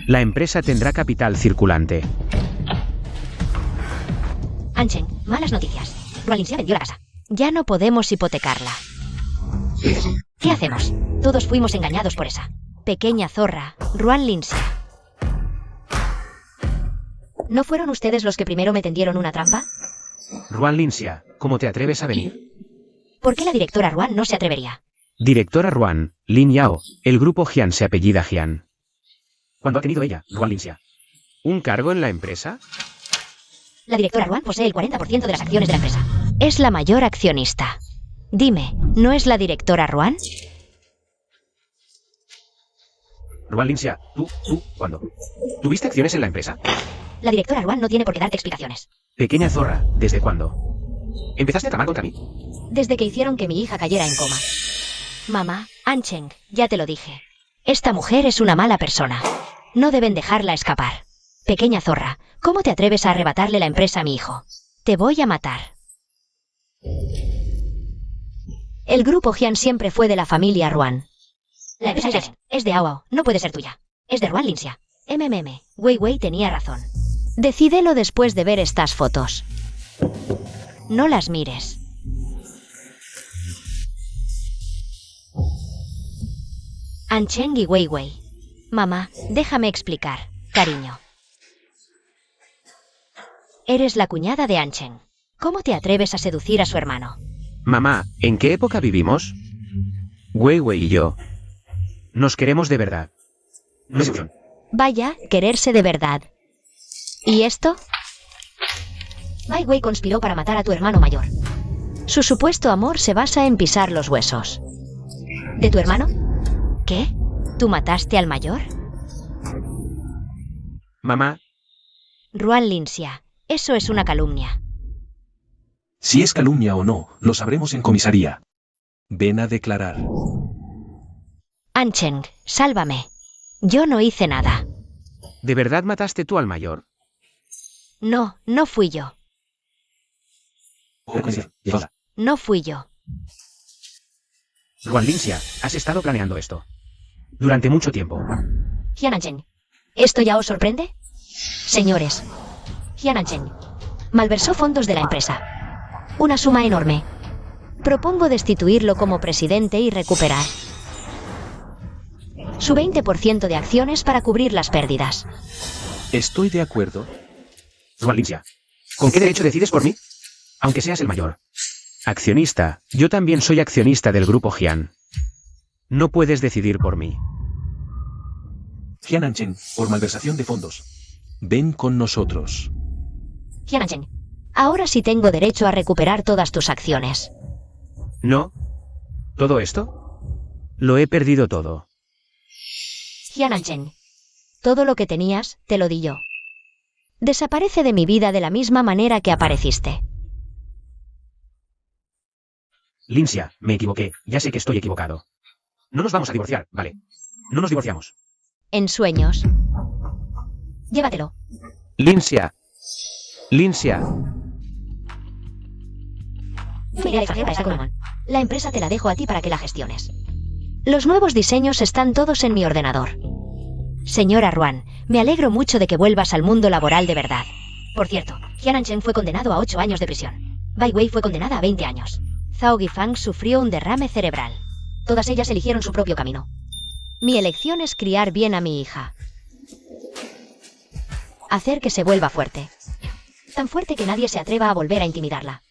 la empresa tendrá capital circulante. Anchen, malas noticias. Ruan Lincia vendió la casa. Ya no podemos hipotecarla. ¿Qué hacemos? Todos fuimos engañados por esa pequeña zorra, Ruan Lincia. ¿No fueron ustedes los que primero me tendieron una trampa? Ruan Lincia, ¿cómo te atreves a venir? ¿Por qué la directora Ruan no se atrevería? Directora Ruan, Lin Yao, el grupo Jian se apellida Jian. ¿Cuándo ha tenido ella, Ruan Lincia? ¿Un cargo en la empresa? La directora Ruan posee el 40% de las acciones de la empresa. Es la mayor accionista. Dime, ¿no es la directora Ruan? Ruan Lincia, ¿cuándo? ¿Tuviste acciones en la empresa? La directora Ruan no tiene por qué darte explicaciones. Pequeña zorra, ¿desde cuándo? ¿Empezaste a tramar contra mí? Desde que hicieron que mi hija cayera en coma. Mamá, Ancheng, ya te lo dije. Esta mujer es una mala persona. No deben dejarla escapar. Pequeña zorra, ¿cómo te atreves a arrebatarle la empresa a mi hijo? Te voy a matar. El grupo Jian siempre fue de la familia Ruan. La empresa es de Ao Ao, no puede ser tuya. Es de Ruan Linxia. Wei Wei tenía razón. Decídelo después de ver estas fotos. No las mires. Ancheng y Wei Wei. Mamá, déjame explicar, cariño. Eres la cuñada de Ancheng. ¿Cómo te atreves a seducir a su hermano? Mamá, ¿en qué época vivimos? Wei Wei y yo nos queremos de verdad. No es opción. Vaya, quererse de verdad. ¿Y esto? Wei Wei conspiró para matar a tu hermano mayor. Su supuesto amor se basa en pisar los huesos. ¿De tu hermano? ¿Qué? ¿Tú mataste al mayor? Mamá, Ruan Linxia, eso es una calumnia. Si es calumnia o no, lo sabremos en comisaría. Ven a declarar. Ancheng, sálvame. Yo no hice nada. ¿de verdad mataste tú al mayor? No, no fui yo. No fui yo. Ruan Linxia, has estado planeando esto durante mucho tiempo. Jian Ancheng, ¿esto ya os sorprende? Señores, Jian Ancheng malversó fondos de la empresa. Una suma enorme. Propongo destituirlo como presidente y recuperar su 20% de acciones para cubrir las pérdidas. Estoy de acuerdo. Ruan Linxia, ¿con qué derecho decides por mí? Aunque seas el mayor. Accionista, yo también soy accionista del grupo Jian. No puedes decidir por mí. Jian Ancheng, por malversación de fondos. Ven con nosotros. Jian Ancheng, ahora sí tengo derecho a recuperar todas tus acciones. ¿No? ¿Todo esto? Lo he perdido todo. Jian Ancheng, todo lo que tenías, te lo di yo. Desaparece de mi vida de la misma manera que apareciste. Linxia, me equivoqué, ya sé que estoy equivocado. No nos vamos a divorciar, ¿vale? No nos divorciamos. En sueños. Llévatelo. Linxia. Linxia. La empresa te la dejo a ti para que la gestiones. Los nuevos diseños están todos en mi ordenador. Señora Ruan, me alegro mucho de que vuelvas al mundo laboral de verdad. Por cierto, Jian Ancheng fue condenado a 8 años de prisión. Wei Wei fue condenada a 20 años. Zhao Guifang sufrió un derrame cerebral. Todas ellas eligieron su propio camino. Mi elección es criar bien a mi hija. Hacer que se vuelva fuerte. Tan fuerte que nadie se atreva a volver a intimidarla.